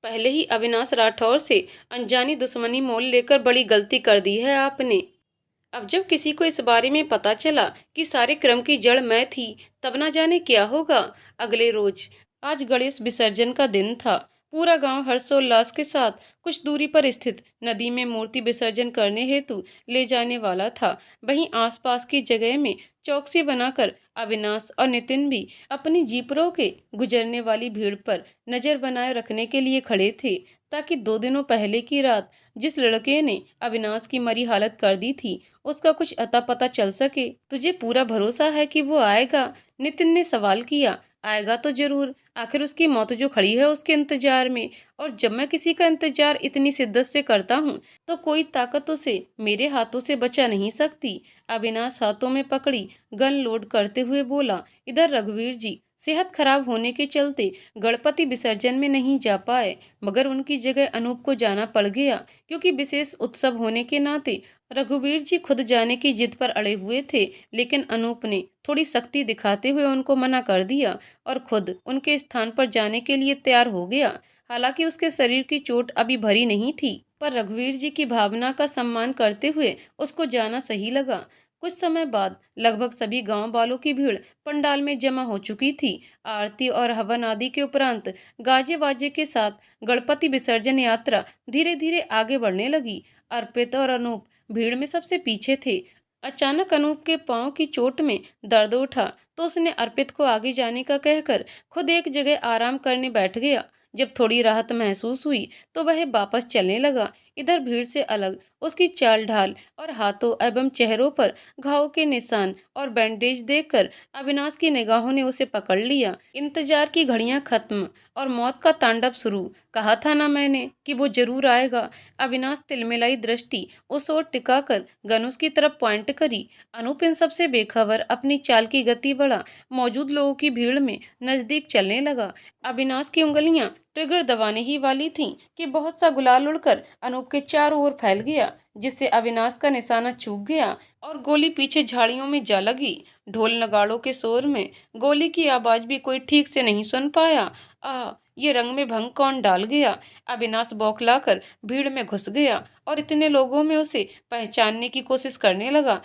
पहले ही अविनाश राठौर से अनजानी दुश्मनी मोल लेकर बड़ी गलती कर दी है आपने। अब जब किसी को इस बारे में पता चला कि सारे क्रम की जड़ मैं थी, तब ना जाने क्या होगा। अगले रोज, आज गणेश विसर्जन का दिन था। पूरा गांव हर्षोल्लास के साथ कुछ दूरी पर स्थित नदी में मूर्ति विसर्जन करने हेतु ले जाने वाला था। वहीं आसपास की जगह में चौकसी बनाकर अविनाश और नितिन भी अपनी जीपरों के गुजरने वाली भीड़ पर नजर बनाए रखने के लिए खड़े थे, ताकि 2 दिनों पहले की रात जिस लड़के ने अविनाश की मरी हालत कर दी थी, उसका कुछ अता पता चल सके। तुझे पूरा भरोसा है कि वो आएगा? नितिन ने सवाल किया। आएगा तो जरूर, आखिर उसकी मौत जो खड़ी है उसके इंतजार में। और जब मैं किसी का इंतजार इतनी शिद्दत से करता हूँ, तो कोई ताकत उसे मेरे हाथों से बचा नहीं सकती। अविनाश हाथों में पकड़ी गन लोड करते हुए बोला। इधर रघुवीर जी सेहत खराब होने के चलते गणपति विसर्जन में नहीं जा पाए, मगर उनकी जगह अनूप को जाना पड़ गया, क्योंकि विशेष उत्सव होने के नाते रघुवीर जी खुद जाने की जिद पर अड़े हुए थे। लेकिन अनूप ने थोड़ी सख्ती दिखाते हुए उनको मना कर दिया और खुद उनके स्थान पर जाने के लिए तैयार हो गया। हालांकि उसके शरीर की चोट अभी भरी नहीं थी, पर रघुवीर जी की भावना का सम्मान करते हुए उसको जाना सही लगा। कुछ समय बाद लगभग सभी गांव वालों की भीड़ पंडाल में जमा हो चुकी थी। आरती और हवन आदि के उपरांत गाजे बाजे के साथ गणपति विसर्जन यात्रा धीरे धीरे आगे बढ़ने लगी। अर्पित और अनूप भीड़ में सबसे पीछे थे। अचानक अनूप के पांव की चोट में दर्द उठा, तो उसने अर्पित को आगे जाने का कहकर खुद एक जगह आराम करने बैठ गया। जब थोड़ी राहत महसूस हुई, तो वह वापस चलने लगा। इधर भीड़ से अलग उसकी चाल ढाल और हाथों एवं चेहरों पर घाव के निशान और बैंडेज देखकर अविनाश की निगाहों ने उसे पकड़ लिया। इंतजार की घड़ियां खत्म और मौत का तांडव शुरू। कहा था ना मैंने कि वो जरूर आएगा। अविनाश तिलमिलाई दृष्टि उस ओर टिकाकर गन उसकी तरफ पॉइंट करी। अनूप इन सबसे बेखबर अपनी चाल की गति बढ़ा मौजूद लोगों की भीड़ में नजदीक चलने लगा। अविनाश की उंगलियां ट्रिगर दबाने ही वाली थीं कि बहुत सा गुलाल उड़कर अनूप के चारों ओर फैल गया, जिससे अविनाश का निशाना चूक गया और गोली पीछे झाड़ियों में जा लगी। ढोल नगाड़ों के शोर में गोली की आवाज भी कोई ठीक से नहीं सुन पाया। ये रंग में भंग कौन डाल गया? अविनाश बौखलाकर भीड़ में घुस गया और इतने लोगों में उसे पहचानने की कोशिश करने लगा।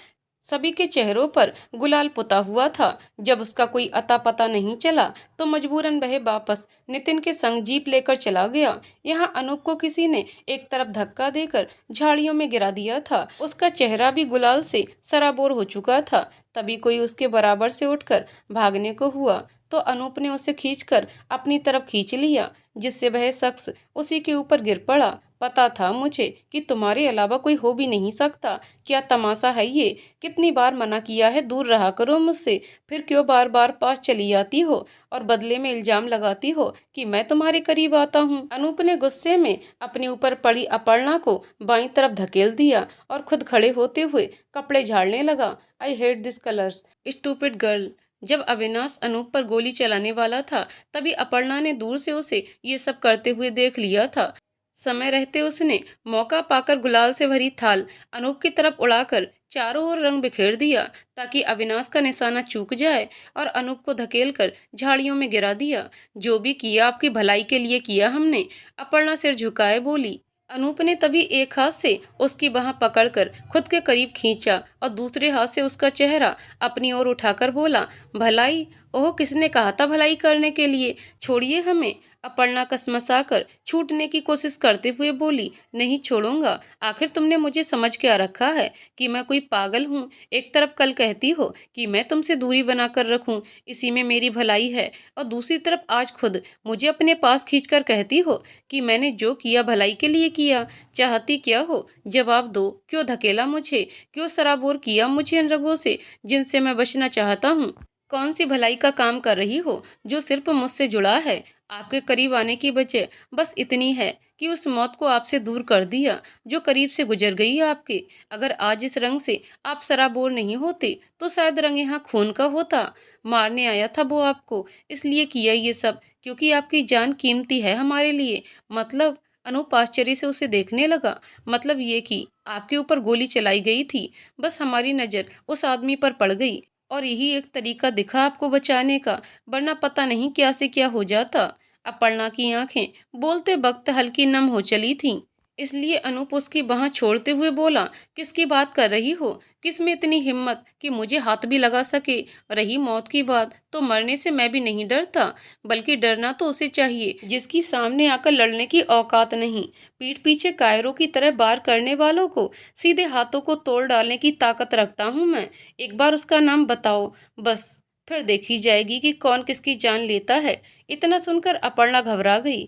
सभी के चेहरों पर गुलाल पुता हुआ था। जब उसका कोई अता पता नहीं चला, तो मजबूरन वह वापस नितिन के संग जीप लेकर चला गया। यहाँ अनूप को किसी ने एक तरफ धक्का देकर झाड़ियों में गिरा दिया था। उसका चेहरा भी गुलाल से सराबोर हो चुका था। तभी कोई उसके बराबर से उठकर भागने को हुआ, तो अनूप ने उसे खींचकर अपनी तरफ खींच लिया, जिससे वह शख्स उसी के ऊपर गिर पड़ा। पता था मुझे कि तुम्हारे अलावा कोई हो भी नहीं सकता। क्या तमाशा है ये? कितनी बार मना किया है दूर रहा करो मुझसे, फिर क्यों बार बार पास चली आती हो और बदले में इल्जाम लगाती हो कि मैं तुम्हारे करीब आता हूँ। अनूप ने गुस्से में अपने ऊपर पड़ी अपर्णा को बाईं तरफ धकेल दिया और खुद खड़े होते हुए कपड़े झाड़ने लगा। I hate this colours, stupid girl. जब अविनाश अनूप पर गोली चलाने वाला था, तभी अपर्णा ने दूर से उसे ये सब करते हुए देख लिया था। समय रहते उसने मौका पाकर गुलाल से भरी थाल अनूप की तरफ उड़ाकर चारों ओर रंग बिखेर दिया, ताकि अविनाश का निशाना चूक जाए, और अनूप को धकेलकर झाड़ियों में गिरा दिया। जो भी किया आपकी भलाई के लिए किया हमने, अपर्णा सिर झुकाए बोली। अनूप ने तभी एक हाथ से उसकी बाह पकड़कर खुद के करीब खींचा और दूसरे हाथ से उसका चेहरा अपनी ओर उठाकर बोला, भलाई? ओह, किसने कहा था भलाई करने के लिए? छोड़िए हमें। अपर्णा कसमसाकर छूटने की कोशिश करते हुए बोली, नहीं छोड़ूंगा। आखिर तुमने मुझे समझ क्या रखा है कि मैं कोई पागल हूँ? एक तरफ कल कहती हो कि मैं तुमसे दूरी बनाकर रखूं, इसी में मेरी भलाई है, और दूसरी तरफ आज खुद मुझे अपने पास खींचकर कहती हो कि मैंने जो किया भलाई के लिए किया। चाहती क्या हो? जवाब दो। क्यों धकेला मुझे? क्यों सराबोर किया मुझे इन रंगों से जिनसे मैं बचना चाहता हूँ? कौन सी भलाई का काम कर रही हो जो सिर्फ मुझसे जुड़ा है? आपके करीब आने की वजह बस इतनी है कि उस मौत को आपसे दूर कर दिया जो करीब से गुजर गई आपके। अगर आज इस रंग से आप सराबोर नहीं होते, तो शायद रंग यहाँ खून का होता। मारने आया था वो आपको, इसलिए किया ये सब, क्योंकि आपकी जान कीमती है हमारे लिए। मतलब? अनूप आश्चर्य से उसे देखने लगा। मतलब ये कि आपके ऊपर गोली चलाई गई थी, बस हमारी नजर उस आदमी पर पड़ गई, और यही एक तरीका दिखा आपको बचाने का, वरना पता नहीं क्या से क्या हो जाता। अपर्णा की आंखें बोलते वक्त हल्की नम हो चली थीं। इसलिए अनूप उसकी बाह छोड़ते हुए बोला, किसकी बात कर रही हो? किस में इतनी हिम्मत कि मुझे हाथ भी लगा सके? रही मौत की बात, तो मरने से मैं भी नहीं डरता, बल्कि डरना तो उसे चाहिए जिसकी सामने आकर लड़ने की औकात नहीं। पीठ पीछे कायरों की तरह वार करने वालों को सीधे हाथों को तोड़ डालने की ताकत रखता हूं मैं। एक बार उसका नाम बताओ, बस फिर देखी जाएगी कि कौन किसकी जान लेता है। इतना सुनकर अपर्णा घबरा गई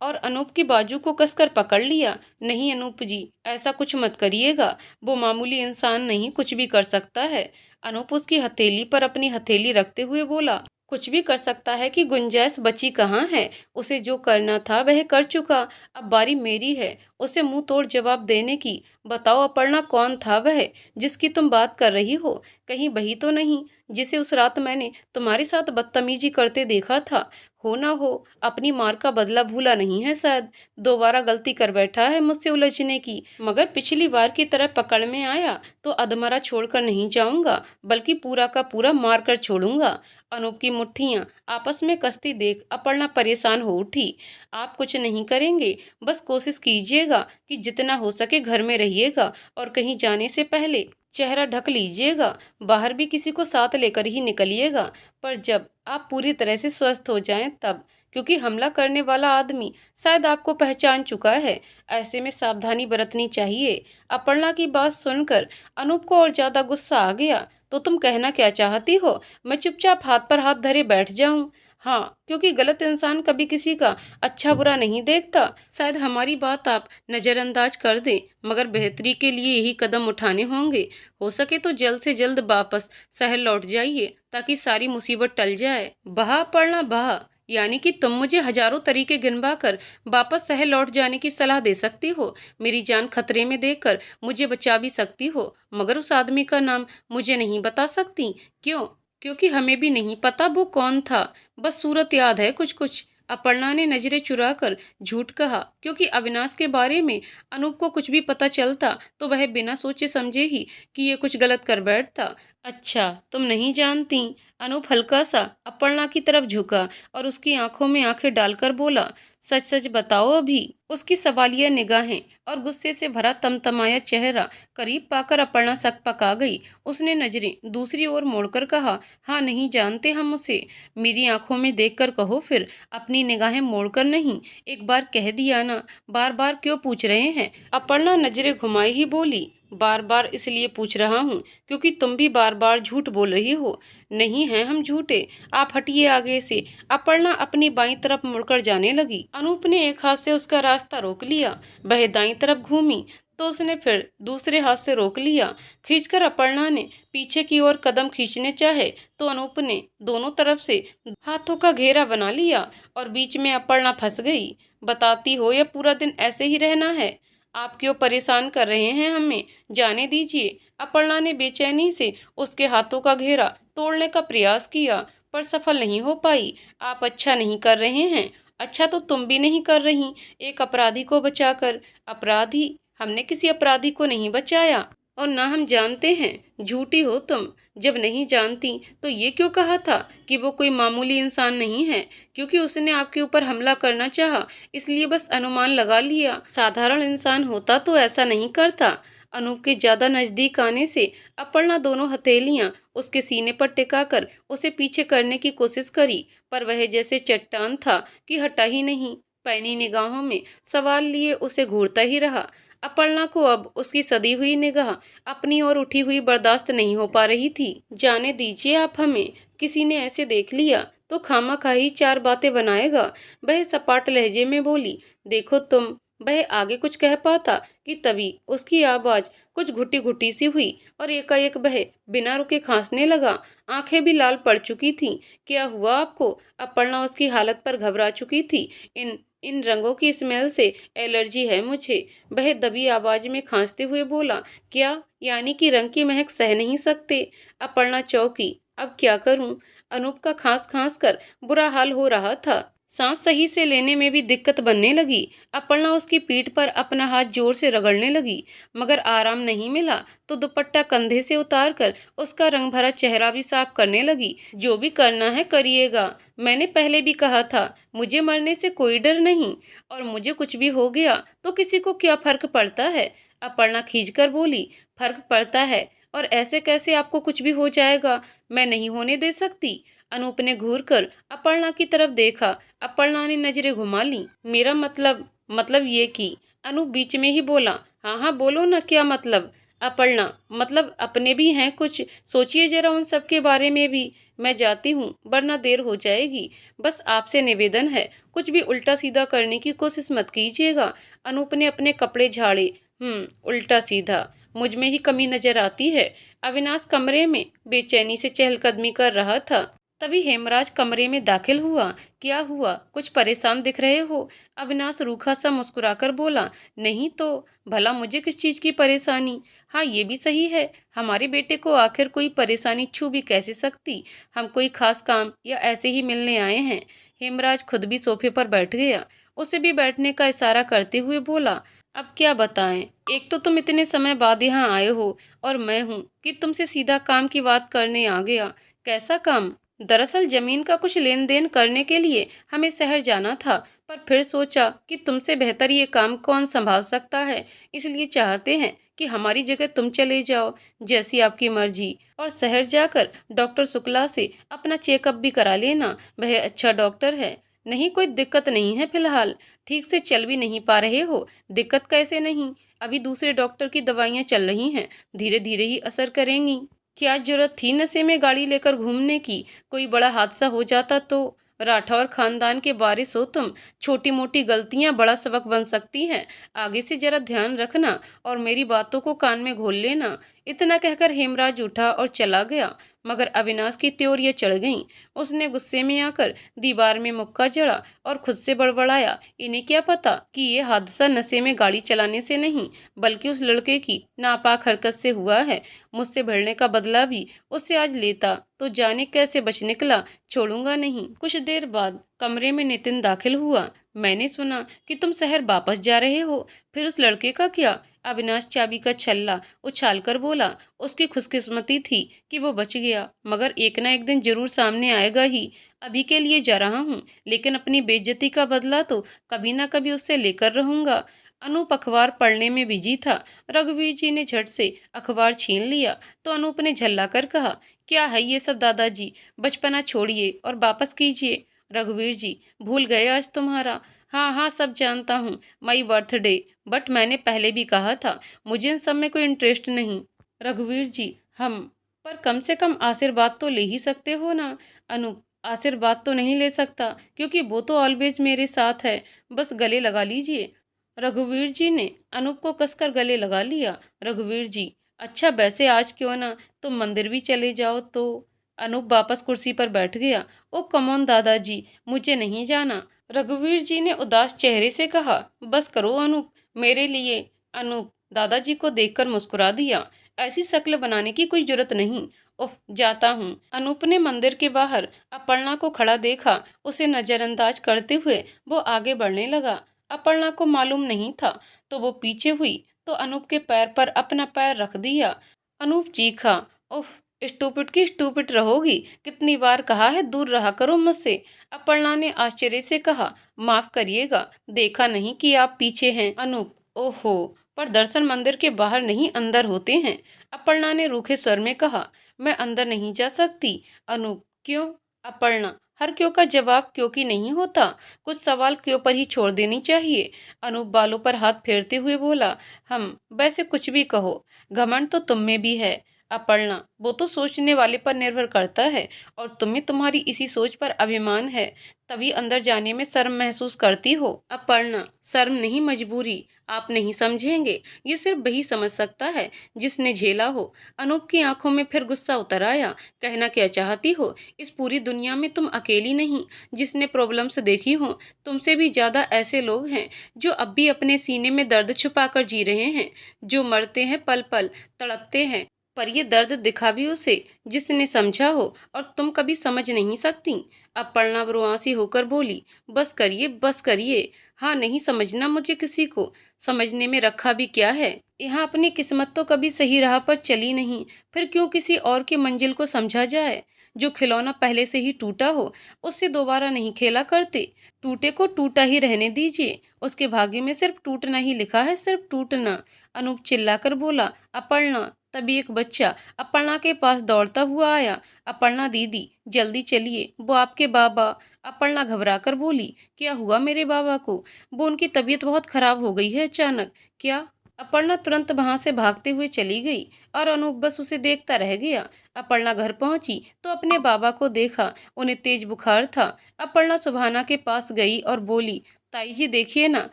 और अनूप की बाजू को कसकर पकड़ लिया। नहीं अनूप जी, ऐसा कुछ मत करिएगा, वो मामूली इंसान नहीं, कुछ भी कर सकता है। अनूप उसकी हथेली पर अपनी हथेली रखते हुए बोला, कुछ भी कर सकता है कि गुंजाइश बची कहाँ है? उसे जो करना था वह कर चुका, अब बारी मेरी है उसे मुंह तोड़ जवाब देने की। बताओ अपर्णा, कौन था वह जिसकी तुम बात कर रही हो? कहीं वही तो नहीं जिसे उस रात मैंने तुम्हारे साथ बदतमीजी करते देखा था? हो ना हो अपनी मार का बदला भूला नहीं है शायद, दोबारा गलती कर बैठा है मुझसे उलझने की। मगर पिछली बार की तरह पकड़ में आया तो अधमरा छोड़कर नहीं जाऊंगा, बल्कि पूरा का पूरा मार कर छोड़ूंगा। अनूप की मुट्ठियां आपस में कसती देख अपर्णा परेशान हो उठी। आप कुछ नहीं करेंगे, बस कोशिश कीजिएगा कि जितना हो सके घर में रहिएगा और कहीं जाने से पहले चेहरा ढक लीजिएगा। बाहर भी किसी को साथ लेकर ही निकलिएगा, पर जब आप पूरी तरह से स्वस्थ हो जाएं तब, क्योंकि हमला करने वाला आदमी शायद आपको पहचान चुका है। ऐसे में सावधानी बरतनी चाहिए। अपर्णा की बात सुनकर अनूप को और ज्यादा गुस्सा आ गया। तो तुम कहना क्या चाहती हो? मैं चुपचाप हाथ पर हाथ धरे बैठ जाऊं? हाँ, क्योंकि गलत इंसान कभी किसी का अच्छा बुरा नहीं देखता। शायद हमारी बात आप नजरअंदाज कर दें, मगर बेहतरी के लिए यही कदम उठाने होंगे। हो सके तो जल्द से जल्द वापस शहर लौट जाइए ताकि सारी मुसीबत टल जाए। बहा पड़ना बहा, यानी कि तुम मुझे हजारों तरीके गिनवा कर वापस शहर लौट जाने की सलाह दे सकती हो। मेरी जान खतरे में देखकर मुझे बचा भी सकती हो, मगर उस आदमी का नाम मुझे नहीं बता सकती। क्यों? क्योंकि हमें भी नहीं पता वो कौन था, बस सूरत याद है कुछ कुछ। अपर्णा ने नजरें चुराकर झूठ कहा, क्योंकि अविनाश के बारे में अनूप को कुछ भी पता चलता तो वह बिना सोचे समझे ही कि ये कुछ गलत कर बैठता। अच्छा, तुम नहीं जानती? अनूप हल्का सा अपर्णा की तरफ झुका और उसकी आंखों में आंखें डालकर बोला, सच सच बताओ अभी। उसकी सवालिया निगाहें और गुस्से से भरा तमतमाया चेहरा करीब पाकर अपर्णा सकपका गई। उसने नजरें दूसरी ओर मोड़कर कहा, हाँ, नहीं जानते हम उसे। मेरी आंखों में देखकर कहो फिर, अपनी निगाहें मोड़कर नहीं। एक बार कह दिया ना, बार बार क्यों पूछ रहे हैं? अपर्णा नजरें घुमाई ही बोली, बार बार इसलिए पूछ रहा हूँ क्योंकि तुम भी बार बार झूठ बोल रही हो। नहीं हैं हम झूठे, आप हटिए आगे से। अपर्णा अपनी बाईं तरफ मुड़कर जाने लगी। अनूप ने एक हाथ से उसका रास्ता रोक लिया। वह दाईं तरफ घूमी तो उसने फिर दूसरे हाथ से रोक लिया। खींचकर अपर्णा ने पीछे की ओर कदम खींचने चाहे तो अनूप ने दोनों तरफ से हाथों का घेरा बना लिया और बीच में अपर्णा फंस गई। बताती हो या पूरा दिन ऐसे ही रहना है? आप क्यों परेशान कर रहे हैं हमें? जाने दीजिए। अपर्णा ने बेचैनी से उसके हाथों का घेरा तोड़ने का प्रयास किया, पर सफल नहीं हो पाई। आप अच्छा नहीं कर रहे हैं। अच्छा तो तुम भी नहीं कर रही, एक अपराधी को बचाकर। अपराधी? हमने किसी अपराधी को नहीं बचाया, और ना हम जानते हैं। झूठी हो तुम। जब नहीं जानती तो ये क्यों कहा था कि वो कोई मामूली इंसान नहीं है? क्योंकि उसने आपके ऊपर हमला करना चाहा, इसलिए बस अनुमान लगा लिया। साधारण इंसान होता तो ऐसा नहीं करता। अनूप के ज्यादा नजदीक आने से अपर्णा दोनों हथेलियां उसके सीने पर टिकाकर उसे पीछे करने की कोशिश करी, पर वह जैसे चट्टान था कि हटा ही नहीं। पैनी निगाहों में सवाल लिए उसे घूरता ही रहा। अपर्णा को अब उसकी सदी हुई निगाह अपनी ओर उठी हुई बर्दाश्त नहीं हो पा रही थी। जाने दीजिए आप हमें, किसी ने ऐसे देख लिया तो खामखा चार बातें बनाएगा। वह सपाट लहजे में बोली, देखो तुम। वह आगे कुछ कह पाता कि तभी उसकी आवाज कुछ घुटी घुटी सी हुई और एकाएक वह बिना रुके खांसने लगा। आंखें भी लाल पड़ चुकी थीं। क्या हुआ आपको? अपर्णा उसकी हालत पर घबरा चुकी थी। इन इन रंगों की स्मेल से एलर्जी है मुझे। वह दबी आवाज में खांसते हुए बोला, क्या? यानी कि रंग की महक सह नहीं सकते? अपर्णा चौंकी। अब क्या करूं? अनूप का खांस खांस कर बुरा हाल हो रहा था। सांस सही से लेने में भी दिक्कत बनने लगी। अपर्णा उसकी पीठ पर अपना हाथ जोर से रगड़ने लगी, मगर आराम नहीं मिला तो दुपट्टा कंधे से उतारकर उसका रंग भरा चेहरा भी साफ करने लगी। जो भी करना है करिएगा, मैंने पहले भी कहा था, मुझे मरने से कोई डर नहीं, और मुझे कुछ भी हो गया तो किसी को क्या फर्क पड़ता है। अपर्णा खींचकर बोली, फर्क पड़ता है, और ऐसे कैसे आपको कुछ भी हो जाएगा, मैं नहीं होने दे सकती। अनूप ने घूर कर अपर्णा की तरफ देखा। अपर्णा ने नजरें घुमा ली। मेरा मतलब ये कि अनूप बीच में ही बोला। हाँ हाँ बोलो ना, क्या मतलब। अपर्णा, मतलब अपने भी हैं कुछ, सोचिए जरा उन सब के बारे में भी। मैं जाती हूँ वरना देर हो जाएगी। बस आपसे निवेदन है, कुछ भी उल्टा सीधा करने की कोशिश मत कीजिएगा। अनूप ने अपने कपड़े झाड़े। उल्टा सीधा मुझ में ही कमी नजर आती है। अविनाश कमरे में बेचैनी से चहलकदमी कर रहा था। तभी हेमराज कमरे में दाखिल हुआ। क्या हुआ, कुछ परेशान दिख रहे हो। अविनाश रूखा सा मुस्कुराकर बोला। नहीं तो भला मुझे किस चीज की परेशानी। हाँ ये भी सही है, हमारे बेटे को आखिर कोई परेशानी छू भी कैसे सकती। हम कोई खास काम या ऐसे ही मिलने आए हैं। हेमराज खुद भी सोफे पर बैठ गया। उसे भी बैठने का इशारा करते हुए बोला। अब क्या बताएं, एक तो तुम इतने समय बाद यहाँ आए हो, और मैं हूँ कि तुमसे सीधा काम की बात करने आ गया। कैसा काम। दरअसल जमीन का कुछ लेन देन करने के लिए हमें शहर जाना था, पर फिर सोचा कि तुमसे बेहतर ये काम कौन संभाल सकता है, इसलिए चाहते हैं कि हमारी जगह तुम चले जाओ, जैसी आपकी मर्जी। और शहर जाकर डॉक्टर शुक्ला से अपना चेकअप भी करा लेना, वह अच्छा डॉक्टर है। नहीं कोई दिक्कत नहीं है फिलहाल, ठीक से चल भी नहीं पा रहे हो। दिक्कत कैसे नहीं, अभी दूसरे डॉक्टर की दवाइयाँ चल रही हैं, धीरे धीरे ही असर करेंगी। क्या जरूरत थी नशे में गाड़ी लेकर घूमने की, कोई बड़ा हादसा हो जाता तो। राठौर खानदान के वारिस हो तुम, छोटी मोटी गलतियां बड़ा सबक बन सकती हैं। आगे से जरा ध्यान रखना और मेरी बातों को कान में घोल लेना। इतना कहकर हेमराज उठा और चला गया, मगर अविनाश की त्योरियां चढ़ गईं। उसने गुस्से में आकर दीवार में मुक्का जड़ा और खुद से बड़बड़ाया, इन्हें क्या पता कि ये हादसा नशे में गाड़ी चलाने से नहीं, बल्कि उस लड़के की नापाक हरकत से हुआ है। मुझसे भिड़ने का बदला भी उससे आज लेता तो जाने कैसे बच निकला, छोड़ूंगा नहीं। कुछ देर बाद कमरे में नितिन दाखिल हुआ। मैंने सुना कि तुम शहर वापस जा रहे हो, फिर उस लड़के का क्या। अविनाश चाबी का छल्ला उछालकर बोला। उसकी खुशकिस्मती थी कि वो बच गया, मगर एक ना एक दिन जरूर सामने आएगा ही। अभी के लिए जा रहा हूँ, लेकिन अपनी बेइज्जती का बदला तो कभी ना कभी उससे लेकर रहूंगा। अनूप अखबार पढ़ने में बिजी था। रघुवीर जी ने झट से अखबार छीन लिया तो अनूप ने झल्लाकर कहा, क्या है ये सब दादाजी, बचपना छोड़िए और वापस कीजिए। रघुवीर जी, भूल गए आज तुम्हारा। हाँ हाँ सब जानता हूँ, माई बर्थडे, बट मैंने पहले भी कहा था मुझे इन सब में कोई इंटरेस्ट नहीं। रघुवीर जी, हम पर कम से कम आशीर्वाद तो ले ही सकते हो ना। अनूप, आशीर्वाद तो नहीं ले सकता क्योंकि वो तो ऑलवेज मेरे साथ है, बस गले लगा लीजिए। रघुवीर जी ने अनूप को कसकर गले लगा लिया। रघुवीर जी, अच्छा वैसे आज क्यों ना तुम मंदिर भी चले जाओ तो। अनूप वापस कुर्सी पर बैठ गया। ओ कमॉन दादाजी, मुझे नहीं जाना। रघुवीर जी ने उदास चेहरे से कहा। बस करो अनूप, मेरे लिए। अनूप दादाजी को देखकर मुस्कुरा दिया। ऐसी शक्ल बनाने की कोई जरूरत नहीं। उफ, जाता हूँ। अनूप ने मंदिर के बाहर अपर्णा को खड़ा देखा। उसे नजरअंदाज करते हुए वो आगे बढ़ने लगा। अपर्णा को मालूम नहीं था तो वो पीछे हुई तो अनूप के पैर पर अपना पैर रख दिया। अनूप चीखा। उफ, स्टूपिड की स्टूपिड रहोगी, कितनी बार कहा है दूर रहा करो मुझसे। अपर्णा ने आश्चर्य से कहा। माफ करिएगा, देखा नहीं कि आप पीछे हैं। अनूप, ओहो, पर दर्शन मंदिर के बाहर नहीं अंदर होते हैं। अपर्णा ने रूखे स्वर में कहा। मैं अंदर नहीं जा सकती। अनूप, क्यों। अपर्णा, हर क्यों का जवाब क्यों की नहीं होता, कुछ सवाल क्यों पर ही छोड़ देनी चाहिए। अनूप बालों पर हाथ फेरते हुए बोला। हम वैसे कुछ भी कहो, घमंड तो तुम में भी है। अपर्णा, वो तो सोचने वाले पर निर्भर करता है, और तुम्हें तुम्हारी इसी सोच पर अभिमान है, तभी अंदर जाने में शर्म महसूस करती हो। अपर्णा, शर्म नहीं मजबूरी, आप नहीं समझेंगे, ये सिर्फ वही समझ सकता है जिसने झेला हो। अनूप की आंखों में फिर गुस्सा उतर आया। कहना क्या चाहती हो, इस पूरी दुनिया में तुम अकेली नहीं जिसने प्रॉब्लम्स देखी हो, तुमसे भी ज्यादा ऐसे लोग हैं जो अब भी अपने सीने में दर्द छुपा कर जी रहे हैं, जो मरते हैं पल पल, तड़पते हैं पर ये दर्द दिखा भी उसे जिसने समझा हो, और तुम कभी समझ नहीं सकती। अपर्णा रुआंसी होकर बोली, बस करिए बस करिए। हाँ, नहीं समझना मुझे किसी को, समझने में रखा भी क्या है। यहाँ अपनी किस्मत तो कभी सही राह पर चली नहीं, फिर क्यों किसी और की मंजिल को समझा जाए। जो खिलौना पहले से ही टूटा हो उससे दोबारा नहीं खेला करते। टूटे को टूटा ही रहने दीजिए, उसके भाग्य में सिर्फ टूटना ही लिखा है, सिर्फ टूटना। अनूप चिल्लाकर बोला, अपर्णा। तभी एक बच्चा अपर्णा के पास दौड़ता हुआ आया। अपर्णा दीदी, जल्दी चलिए, वो आपके बाबा। अपर्णा घबराकर बोली, क्या हुआ मेरे बाबा को? वो उनकी तबीयत बहुत खराब हो गई है अचानक। क्या? अपर्णा तुरंत वहां से भागते हुए चली गई और अनूप बस उसे देखता रह गया। अपर्णा घर पहुंची तो अपने बाबा को देखा, उन्हें तेज बुखार था। अपर्णा सुभाना के पास गई और बोली, ताई जी देखिए ना,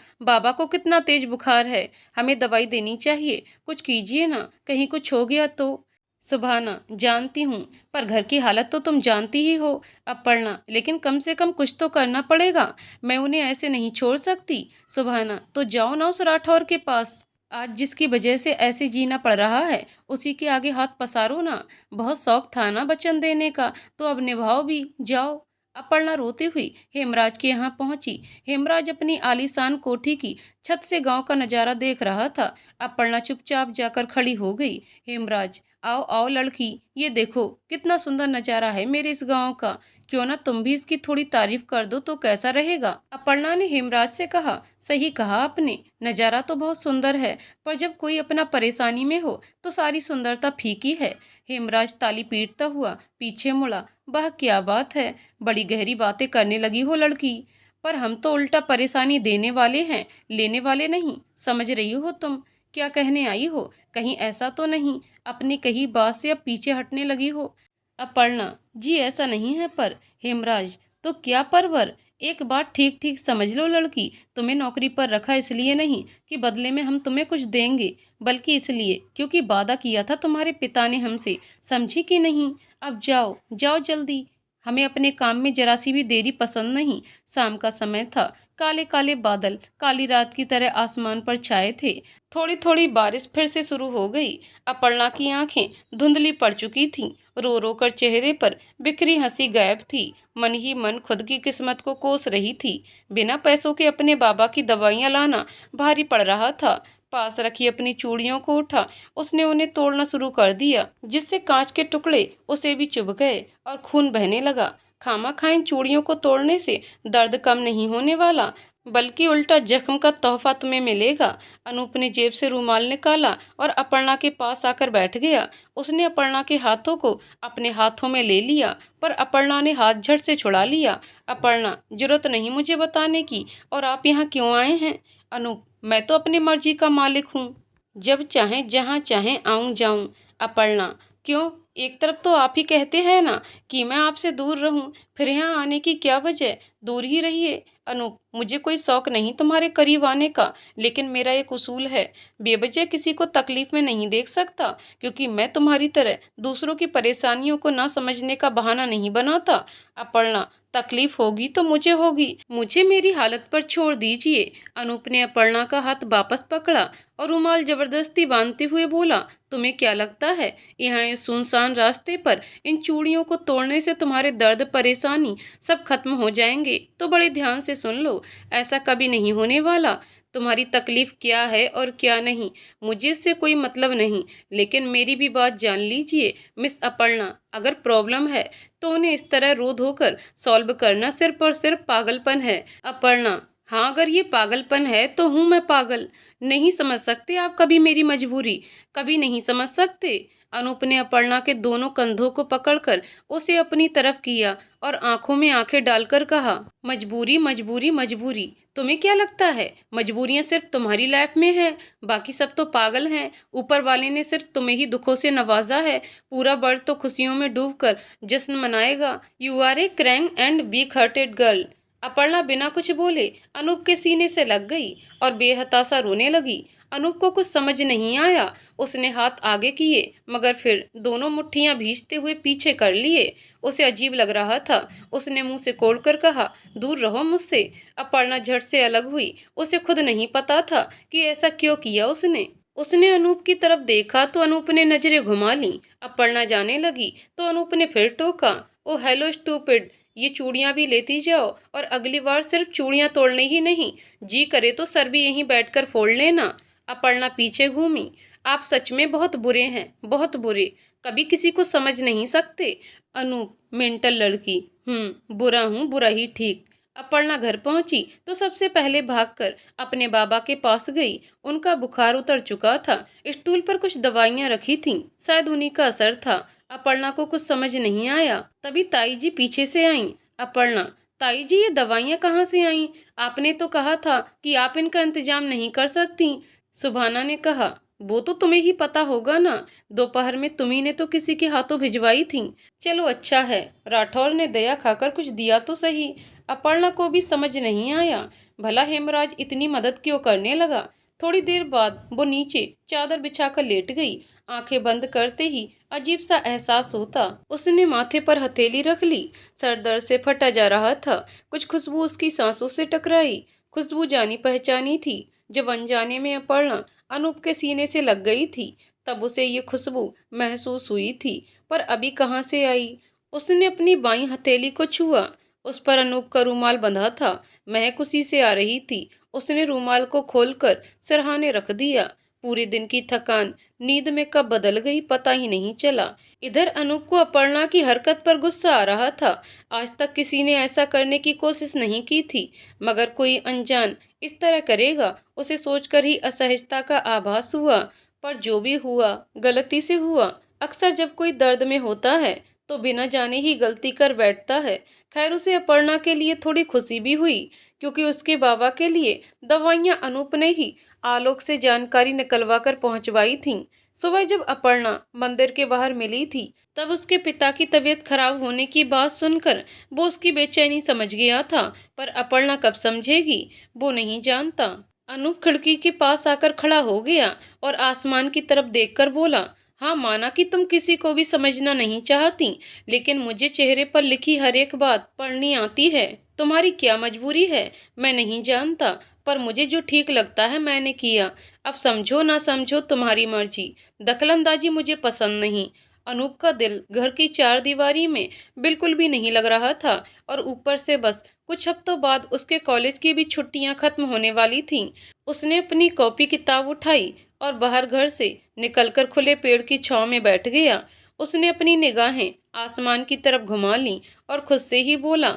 बाबा को कितना तेज बुखार है, हमें दवाई देनी चाहिए, कुछ कीजिए ना, कहीं कुछ हो गया तो। सुभाना, जानती हूँ, पर घर की हालत तो तुम जानती ही हो। अपर्णा, लेकिन कम से कम कुछ तो करना पड़ेगा, मैं उन्हें ऐसे नहीं छोड़ सकती। सुभाना, तो जाओ ना उस राठौर के पास, आज जिसकी वजह से ऐसे जीना पड़ रहा है उसी के आगे हाथ पसारो ना। बहुत शौक था ना वचन देने का, तो अब निभाओ भी, जाओ। अपर्णा रोती हुई हेमराज के यहाँ पहुंची। हेमराज अपनी आलीशान कोठी की छत से गांव का नजारा देख रहा था। अपर्णा चुपचाप जाकर खड़ी हो गई। हेमराज, आओ आओ लड़की, ये देखो कितना सुंदर नजारा है मेरे इस गांव का, क्यों ना तुम भी इसकी थोड़ी तारीफ कर दो तो कैसा रहेगा। अपर्णा ने हेमराज से कहा, सही कहा आपने, नजारा तो बहुत सुंदर है, पर जब कोई अपना परेशानी में हो तो सारी सुंदरता फीकी है। हेमराज ताली पीटता हुआ पीछे मुड़ा, वह क्या बात है, बड़ी गहरी बातें करने लगी हो लड़की। पर हम तो उल्टा परेशानी देने वाले हैं, लेने वाले नहीं, समझ रही हो तुम क्या कहने आई हो? कहीं ऐसा तो नहीं अपनी कही बात से अब पीछे हटने लगी हो? अपर्णा, जी ऐसा नहीं है, पर हेमराज, तो क्या परवर, एक बात ठीक ठीक समझ लो लड़की, तुम्हें नौकरी पर रखा इसलिए नहीं कि बदले में हम तुम्हें कुछ देंगे, बल्कि इसलिए क्योंकि वादा किया था तुम्हारे पिता ने हमसे, समझी कि नहीं। अब जाओ जाओ जल्दी, हमें अपने काम में जरा सी भी देरी पसंद नहीं। शाम का समय था, काले काले बादल काली रात की तरह आसमान पर छाए थे। थोड़ी थोड़ी बारिश फिर से शुरू हो गई। अपर्णा की आंखें धुंधली पड़ चुकी थीं, रो रो कर चेहरे पर बिखरी हंसी गायब थी। मन ही मन खुद की किस्मत को कोस रही थी। बिना पैसों के अपने बाबा की दवाइयां लाना भारी पड़ रहा था। पास रखी अपनी चूड़ियों को उठा, उसने उन्हें तोड़ना शुरू कर दिया, जिससे कांच के टुकड़े उसे भी चुभ गए और खून बहने लगा। खामा खा इन चूड़ियों को तोड़ने से दर्द कम नहीं होने वाला, बल्कि उल्टा जख्म का तोहफा तुम्हें मिलेगा। अनूप ने जेब से रूमाल निकाला और अपर्णा के पास आकर बैठ गया। उसने अपर्णा के हाथों को अपने हाथों में ले लिया, पर अपर्णा ने हाथ झट से छुड़ा लिया। अपर्णा, जरूरत नहीं मुझे बताने की, और आप यहाँ क्यों आए हैं? अनूप, मैं तो अपनी मर्जी का मालिक हूँ, जब चाहें जहाँ चाहें आऊँ जाऊँ। अपर्णा, क्यों? एक तरफ तो आप ही कहते हैं ना कि मैं आपसे दूर रहूं, फिर यहाँ आने की क्या वजह? दूर ही रहिए। अनूप, मुझे कोई शौक नहीं तुम्हारे करीब आने का, लेकिन मेरा एक उसूल है, बेवजह किसी को तकलीफ में नहीं देख सकता, क्योंकि मैं तुम्हारी तरह दूसरों की परेशानियों को ना समझने का बहाना नहीं बनाता। अपर्णा, तकलीफ होगी तो मुझे होगी, मुझे मेरी हालत पर छोड़ दीजिए। अनूप ने अपर्णा का हाथ वापस पकड़ा और रुमाल जबरदस्ती बांधते हुए बोला, तुम्हें क्या लगता है यहाँ इस सुनसान रास्ते पर इन चूड़ियों को तोड़ने से तुम्हारे दर्द परेशानी सब खत्म हो जाएंगे? तो बड़े ध्यान से सुन लो, ऐसा कभी नहीं होने वाला। तुम्हारी तकलीफ क्या है और क्या नहीं, मुझे इससे कोई मतलब नहीं, लेकिन मेरी भी बात जान लीजिए मिस अपर्णा, अगर प्रॉब्लम है तो उन्हें इस तरह रो धोकर सॉल्व करना सिर्फ और सिर्फ पागलपन है। अपर्णा, हाँ, अगर ये पागलपन है तो हूँ मैं पागल। नहीं समझ सकते आप कभी मेरी मजबूरी, कभी नहीं समझ सकते। अनूप ने अपर्णा के दोनों कंधों को पकड़कर उसे अपनी तरफ किया और आंखों में आंखें डालकर कहा, मजबूरी मजबूरी मजबूरी, तुम्हें क्या लगता है मजबूरियां सिर्फ तुम्हारी लाइफ में है? बाकी सब तो पागल हैं। ऊपर वाले ने सिर्फ तुम्हें ही दुखों से नवाजा है, पूरा वर्ल्ड तो खुशियों में डूबकर जश्न मनाएगा। You are a crank and weak hearted girl. Aparna बिना कुछ बोले अनूप के सीने से लग गई और बेहताशा रोने लगी। अनूप को कुछ समझ नहीं आया। उसने हाथ आगे किए, मगर फिर दोनों मुट्ठियां भींचते हुए पीछे कर लिए। उसे अजीब लग रहा था। उसने मुंह से कोड़कर कहा, दूर रहो मुझसे। अपर्णा झट से अलग हुई। उसे खुद नहीं पता था कि ऐसा क्यों किया उसने। उसने अनूप की तरफ देखा तो अनूप ने नजरें घुमा ली। अपर्णा जाने लगी तो अनूप ने फिर टोका, ओ हेलो स्टूपिड, ये चूड़ियां भी लेती जाओ, और अगली बार सिर्फ चूड़ियां तोड़ने ही नहीं, जी करे तो सर भी यहीं बैठकर फोड़ लेना। अपर्णा पीछे घूमी। आप सच में बहुत बुरे हैं, बहुत बुरे, कभी किसी को समझ नहीं सकते। अनूप, मेंटल लड़की। बुरा हूँ, बुरा ही ठीक। अपर्णा घर पहुंची तो सबसे पहले भागकर अपने बाबा के पास गई। उनका बुखार उतर चुका था। स्टूल पर कुछ दवाइयां रखी थीं, शायद उन्हीं का असर था। अपर्णा को कुछ समझ नहीं आया। तभी ताई जी पीछे से आईं। अपर्णा, ताई जी ये दवाइयां कहाँ से आईं? आपने तो कहा था कि आप इनका इंतजाम नहीं कर सकती। सुभाना ने कहा, वो तो तुम्हें ही पता होगा ना, दोपहर में तुम्ही ने तो किसी के हाथों भिजवाई थी। चलो अच्छा है, राठौर ने दया खाकर कुछ दिया तो सही। अपर्णा को भी समझ नहीं आया, भला हेमराज इतनी मदद क्यों करने लगा। थोड़ी देर बाद वो नीचे चादर बिछाकर लेट गई। आंखें बंद करते ही अजीब सा एहसास होता। उसने माथे पर हथेली रख ली। सर दर्द से फटा जा रहा था। कुछ खुशबू उसकी सांसों से टकराई। खुशबू जानी पहचानी थी। जब अनजाने में अपर्णा अनूप के सीने से लग गई थी, तब उसे ये खुशबू महसूस हुई थी, पर अभी कहाँ से आई। उसने अपनी बाईं हथेली को छुआ। उस पर अनूप का रूमाल बंधा था। महक उसी से आ रही थी। उसने रूमाल को खोलकर सिरहाने रख दिया। पूरे दिन की थकान नींद में कब बदल गई पता ही नहीं चला। इधर अनूप को अपर्णा की हरकत पर गुस्सा आ रहा था। आज तक किसी ने ऐसा करने की कोशिश नहीं की थी, मगर कोई अनजान इस तरह करेगा, उसे सोचकर ही असहजता का आभास हुआ। पर जो भी हुआ गलती से हुआ। अक्सर जब कोई दर्द में होता है तो बिना जाने ही गलती कर बैठता है। खैर, उसे अपर्णा के लिए थोड़ी खुशी भी हुई, क्योंकि उसके बाबा के लिए दवाइयां अनूप ने ही आलोक से जानकारी निकलवा कर पहुंचवाई थीं। सुबह जब अपर्णा मंदिर के बाहर मिली थी, तब उसके पिता की तबीयत खराब होने की बात सुनकर वो उसकी बेचैनी समझ गया था। पर अपर्णा कब समझेगी, वो नहीं जानता। अनूप खिड़की के पास आकर खड़ा हो गया और आसमान की तरफ देखकर बोला, हाँ, माना कि तुम किसी को भी समझना नहीं चाहती, लेकिन मुझे चेहरे पर लिखी हर एक बात पढ़नी आती है। तुम्हारी क्या मजबूरी है मैं नहीं जानता, पर मुझे जो ठीक लगता है मैंने किया। अब समझो ना समझो तुम्हारी मर्जी, दखलंदाजी मुझे पसंद नहीं। अनूप का दिल घर की चार दीवारी में बिल्कुल भी नहीं लग रहा था, और ऊपर से बस कुछ हफ्तों बाद उसके कॉलेज की भी छुट्टियां खत्म होने वाली थीं। उसने अपनी कॉपी किताब उठाई और बाहर घर से निकलकर खुले पेड़ की छांव में बैठ गया। उसने अपनी निगाहें आसमान की तरफ घुमा लीं और खुद से ही बोला,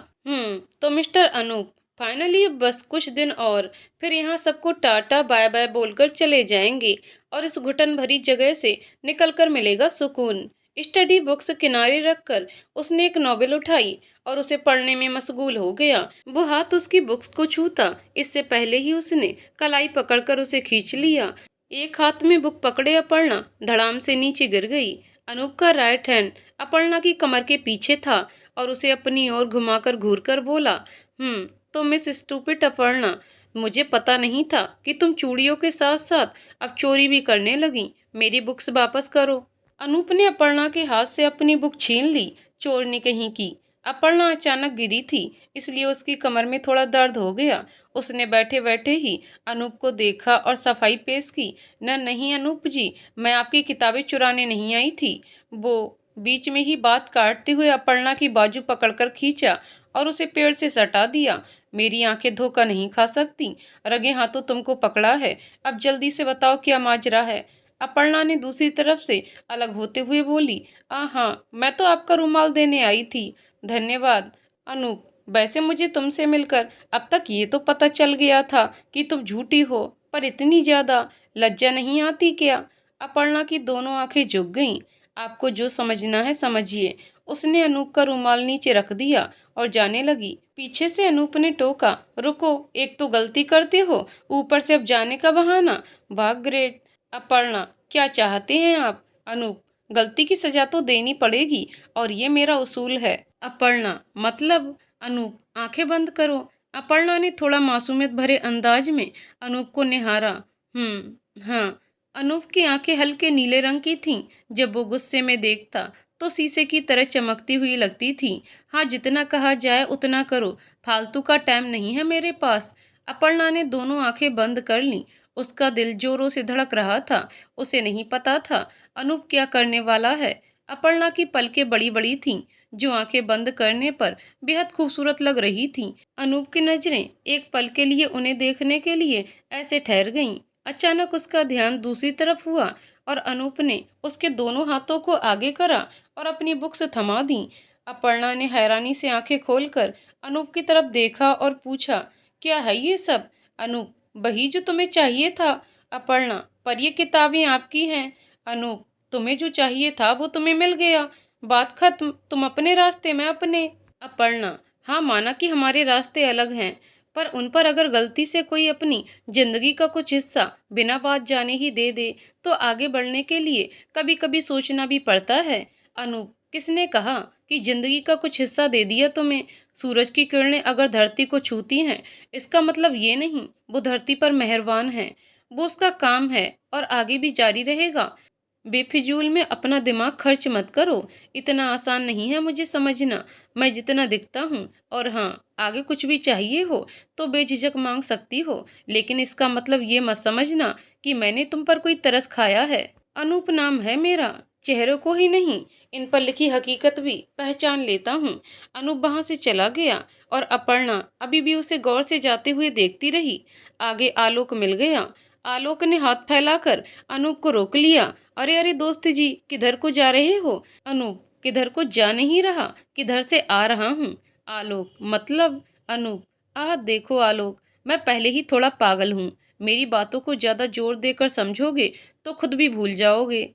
तो मिस्टर अनूप, फाइनली बस कुछ दिन और, फिर यहाँ सबको टाटा बाय बाय बोलकर चले जाएंगे, और इस घुटन भरी जगह से निकलकर मिलेगा सुकून। स्टडी बुक्स किनारे रखकर उसने एक नॉवेल उठाई और उसे पढ़ने में मशगूल हो गया। वो हाथ उसकी बुक्स को छूता, इससे पहले ही उसने कलाई पकड़कर उसे खींच लिया। एक हाथ में बुक पकड़े अपर्णा धड़ाम से नीचे गिर गई। अनूप का राइट हैंड अपर्णा की कमर के पीछे था और उसे अपनी ओर घुमाकर घूर कर बोला, तो मिस स्टूपिड अपर्णा, मुझे पता नहीं था कि तुम चूड़ियों के साथ साथ अब चोरी भी करने लगी। मेरी बुक्स वापस करो। अनूप ने अपर्णा के हाथ से अपनी बुक छीन ली। चोरनी कहीं की। अपर्णा अचानक गिरी थी, इसलिए उसकी कमर में थोड़ा दर्द हो गया। उसने बैठे बैठे ही अनूप को देखा और सफाई पेश की, न नहीं अनूप जी, मैं आपकी किताबें चुराने नहीं आई थी। वो बीच में ही बात काटते हुए अपर्णा की बाजू पकड़कर खींचा और उसे पेड़ से सटा दिया। मेरी आंखें धोखा नहीं खा सकती, रगे हाथों तुमको पकड़ा है, अब जल्दी से बताओ क्या माजरा है। अपर्णा ने दूसरी तरफ से अलग होते हुए बोली, हाँ, मैं तो आपका रुमाल देने आई थी। धन्यवाद अनूप, वैसे मुझे तुमसे मिलकर अब तक ये तो पता चल गया था कि तुम झूठी हो, पर इतनी ज्यादा लज्जा नहीं आती क्या? अपर्णा की दोनों आंखें झुक गईं। आपको जो समझना है समझिए। उसने अनूप का रुमाल नीचे रख दिया और जाने लगी। पीछे से अनूप ने टोका, रुको, एक तो गलती करते हो, ऊपर से अब जाने का बहाना। वाह ग्रेट। अपर्णा, क्या चाहते हैं आप? अनूप, गलती की सजा तो देनी पड़ेगी और ये मेरा उसूल है। अपर्णा, मतलब? अनूप, आंखें बंद करो। अपर्णा ने थोड़ा मासूमियत भरे अंदाज में अनूप को निहारा। हाँ। अनूप की आंखें हल्के नीले रंग की थीं। जब वो गुस्से में देखता तो शीशे की तरह चमकती हुई लगती थी। हाँ, जितना कहा जाए उतना करो, फालतू का टाइम नहीं है मेरे पास। अपर्णा ने दोनों आंखें बंद कर लीं। उसका दिल जोरों से धड़क रहा था। उसे नहीं पता था अनूप क्या करने वाला है। अपर्णा की पलकें बड़ी बड़ी थीं, जो आंखें बंद करने पर बेहद खूबसूरत लग रही थीं। अनूप की नजरें एक पल के लिए उन्हें देखने के लिए ऐसे ठहर गईं। अचानक उसका ध्यान दूसरी तरफ हुआ और अनूप ने उसके दोनों हाथों को आगे करा और अपनी बुक्स थमा दी। अपर्णा ने हैरानी से आंखें खोलकर अनूप की तरफ देखा और पूछा, क्या है ये सब? अनूप, वही जो तुम्हें चाहिए था। अपर्णा, पर ये किताबें आपकी हैं। अनूप, तुम्हें जो चाहिए था वो तुम्हें मिल गया। बात खत्म, तुम अपने रास्ते, मैं अपने। अपर्णा, हाँ माना कि हमारे रास्ते अलग हैं, पर उन पर अगर गलती से कोई अपनी जिंदगी का कुछ हिस्सा बिना बात जाने ही दे दे तो आगे बढ़ने के लिए कभी कभी सोचना भी पड़ता है। अनूप, किसने कहा कि जिंदगी का कुछ हिस्सा दे दिया तुम्हें? सूरज की किरणें अगर धरती को छूती हैं, इसका मतलब ये नहीं वो धरती पर मेहरबान है। वो उसका काम है और आगे भी जारी रहेगा। बेफिजूल में अपना दिमाग खर्च मत करो। इतना आसान नहीं है मुझे समझना। मैं जितना दिखता हूँ, और हाँ, आगे कुछ भी चाहिए हो तो बेझिझक मांग सकती हो, लेकिन इसका मतलब ये मत समझना कि मैंने तुम पर कोई तरस खाया है। अनूप नाम है मेरा, चेहरों को ही नहीं, इन पर लिखी हकीकत भी पहचान लेता हूँ। अनूप वहां से चला गया और अपर्णा अभी भी उसे गौर से जाते हुए देखती रही। आगे आलोक मिल गया। आलोक ने हाथ फैलाकर अनूप को रोक लिया। अरे अरे दोस्त जी, किधर को जा रहे हो? अनूप, किधर को जा नहीं रहा, किधर से आ रहा हूँ। आलोक, मतलब? अनूप, आह देखो आलोक, मैं पहले ही थोड़ा पागल हूँ। मेरी बातों को ज्यादा जोर देकर समझोगे तो खुद भी भूल जाओगे।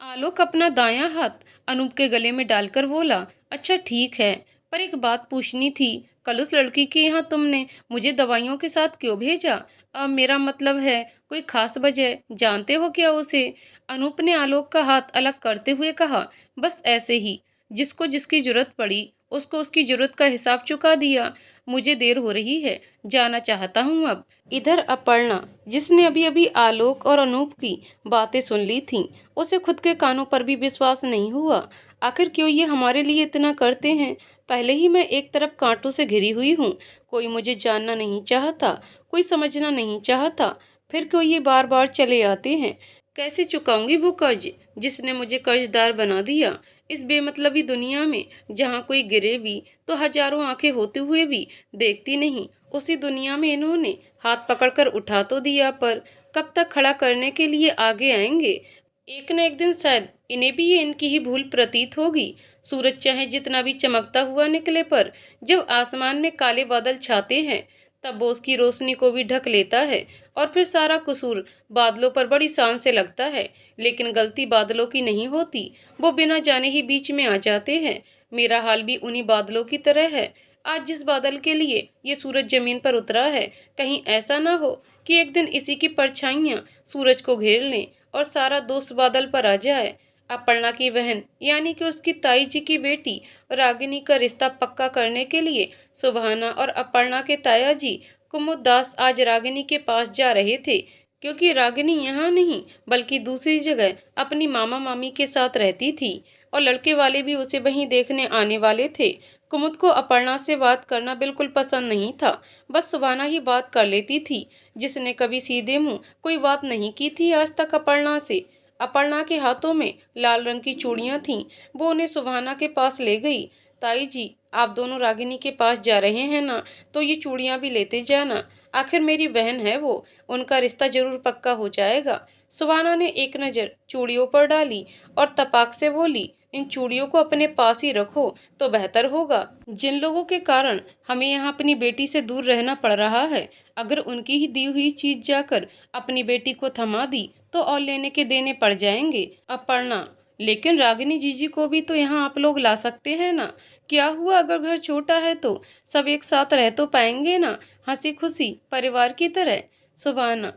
आलोक अपना दायां हाथ अनूप के गले में डालकर बोला, अच्छा ठीक है, पर एक बात पूछनी थी। कल उस लड़की के यहाँ तुमने मुझे दवाइयों के साथ क्यों भेजा? अब मेरा मतलब है, कोई खास वजह जानते हो क्या उसे? अनूप ने आलोक का हाथ अलग करते हुए कहा, बस ऐसे ही, जिसको जिसकी जरूरत पड़ी उसको उसकी जरूरत का हिसाब चुका दिया। मुझे देर हो रही है, जाना चाहता हूँ अब। इधर अपर्णा, जिसने अभी अभी आलोक और अनूप की बातें सुन ली थीं, उसे खुद के कानों पर भी विश्वास नहीं हुआ। आखिर क्यों ये हमारे लिए इतना करते हैं? पहले ही मैं एक तरफ कांटों से घिरी हुई हूँ। कोई मुझे जानना नहीं चाहता, कोई समझना नहीं चाहता, फिर क्यों ये बार बार चले आते हैं? कैसे चुकाऊंगी वो कर्ज जिसने मुझे कर्जदार बना दिया? इस बेमतलबी दुनिया में जहाँ कोई गिरे भी तो हजारों आंखें होते हुए भी देखती नहीं, उसी दुनिया में इन्होंने हाथ पकड़कर उठा तो दिया, पर कब तक खड़ा करने के लिए आगे आएंगे? एक न एक दिन शायद इन्हें भी ये इनकी ही भूल प्रतीत होगी। सूरज चाहे जितना भी चमकता हुआ निकले, पर जब आसमान में काले बादल छाते हैं तब वो उसकी रोशनी को भी ढक लेता है, और फिर सारा कसूर बादलों पर बड़ी शान से लगता है। लेकिन गलती बादलों की नहीं होती, वो बिना जाने ही बीच में आ जाते हैं। मेरा हाल भी उन्हीं बादलों की तरह है। आज जिस बादल के लिए ये सूरज जमीन पर उतरा है, कहीं ऐसा ना हो कि एक दिन इसी की परछाइयां सूरज को घेर लें और सारा दोष बादल पर आ जाए। अपर्णा की बहन यानी कि उसकी ताई जी की बेटी रागिनी का रिश्ता पक्का करने के लिए सुभाना और अपर्णा के ताया जी कुमुददास आज रागिनी के पास जा रहे थे, क्योंकि रागिनी यहाँ नहीं बल्कि दूसरी जगह अपनी मामा मामी के साथ रहती थी और लड़के वाले भी उसे वहीं देखने आने वाले थे। कुमुद को अपर्णा से बात करना बिल्कुल पसंद नहीं था, बस सुभाना ही बात कर लेती थी, जिसने कभी सीधे मुंह कोई बात नहीं की थी आज तक अपर्णा से। अपर्णा के हाथों में लाल रंग की चूड़ियां थीं, वो उन्हें सुभाना के पास ले गई। ताई जी, आप दोनों रागिनी के पास जा रहे हैं ना, तो ये चूड़ियां भी लेते जाना। आखिर मेरी बहन है वो, उनका रिश्ता जरूर पक्का हो जाएगा। सुभाना ने एक नज़र चूड़ियों पर डाली और तपाक से बोली, इन चूड़ियों को अपने पास ही रखो तो बेहतर होगा। जिन लोगों के कारण हमें यहाँ अपनी बेटी से दूर रहना पड़ रहा है, अगर उनकी ही दी हुई चीज जाकर अपनी बेटी को थमा दी तो और लेने के देने पड़ जाएंगे। अपर्णा, लेकिन रागिनी जीजी को भी तो यहाँ आप लोग ला सकते हैं ना? क्या हुआ अगर घर छोटा है तो सब एक साथ रह तो पाएंगे ना, हंसी खुशी परिवार की तरह। सुभाना,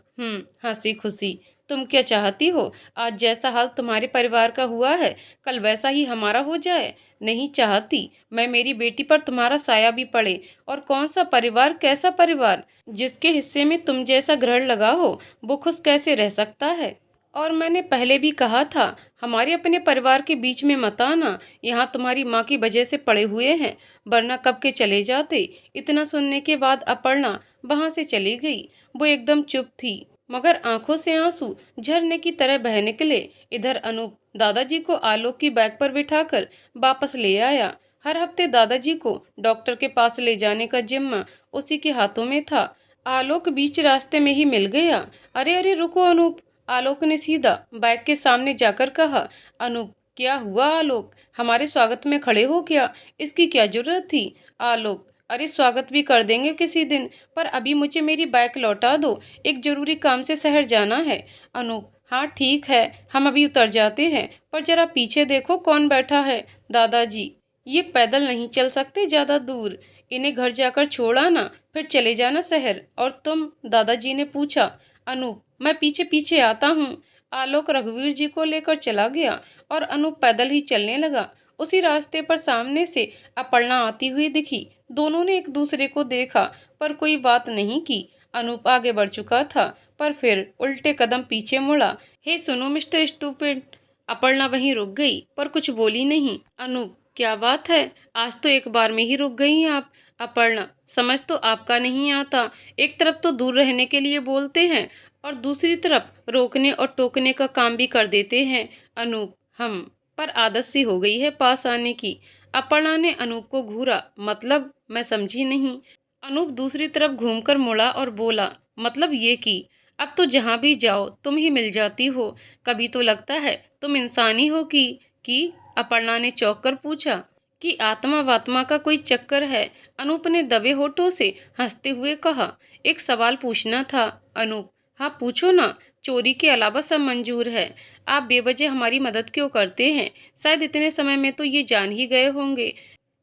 हंसी खुशी? तुम क्या चाहती हो आज जैसा हाल तुम्हारे परिवार का हुआ है कल वैसा ही हमारा हो जाए? नहीं चाहती मैं मेरी बेटी पर तुम्हारा साया भी पड़े। और कौन सा परिवार, कैसा परिवार? जिसके हिस्से में तुम जैसा ग्रहण लगा हो वो खुश कैसे रह सकता है? और मैंने पहले भी कहा था, हमारे अपने परिवार के बीच में मत आना। यहाँ तुम्हारी माँ की वजह से पड़े हुए हैं, वरना कब के चले जाते। इतना सुनने के बाद अपर्णा वहां से चली गई। वो एकदम चुप थी, मगर आंखों से आंसू झरने की तरह बह निकले। इधर अनूप दादाजी को आलोक की बैग पर बिठाकर वापस ले आया। हर हफ्ते दादाजी को डॉक्टर के पास ले जाने का जिम्मा उसी के हाथों में था। आलोक बीच रास्ते में ही मिल गया। अरे अरे रुको अनूप, आलोक ने सीधा बैग के सामने जाकर कहा। अनूप, क्या हुआ आलोक, हमारे स्वागत में खड़े हो क्या? इसकी क्या जरूरत थी? आलोक, अरे स्वागत भी कर देंगे किसी दिन, पर अभी मुझे मेरी बाइक लौटा दो, एक जरूरी काम से शहर जाना है। अनूप, हाँ ठीक है, हम अभी उतर जाते हैं, पर जरा पीछे देखो कौन बैठा है। दादाजी, ये पैदल नहीं चल सकते ज्यादा दूर, इन्हें घर जाकर छोड़ आना, फिर चले जाना शहर। और तुम? दादाजी ने पूछा। अनूप, मैं पीछे पीछे आता हूँ। आलोक रघुवीर जी को लेकर चला गया और अनूप पैदल ही चलने लगा। उसी रास्ते पर सामने से अपर्णा आती हुई दिखी। दोनों ने एक दूसरे को देखा पर कोई बात नहीं की। अनूप आगे बढ़ चुका था पर फिर उल्टे कदम पीछे मुड़ा। हे सुनो मिस्टर स्टूपिड। अपर्णा वहीं रुक गई पर कुछ बोली नहीं। अनूप, क्या बात है, आज तो एक बार में ही रुक गई आप। अपर्णा, समझ तो आपका नहीं आता, एक तरफ तो दूर रहने के लिए बोलते हैं और दूसरी तरफ रोकने और टोकने का काम भी कर देते हैं। अनूप, हम पर आदत सी हो गई है पास आने की। अपर्णा ने अनूप को घूरा। मतलब? मैं समझी नहीं। अनूप दूसरी तरफ घूमकर मुड़ा और बोला, मतलब ये कि अब तो जहां भी जाओ तुम ही मिल जाती हो। कभी तो लगता है तुम इंसान ही हो कि अपर्णा ने चौंक कर पूछा। कि आत्मा वात्मा का कोई चक्कर है? अनूप ने दबे होठों से हंसते हुए कहा। एक सवाल पूछना था। अनूप, हाँ पूछो ना, चोरी के अलावा सब मंजूर है। आप बेवजह हमारी मदद क्यों करते हैं? शायद इतने समय में तो ये जान ही गए होंगे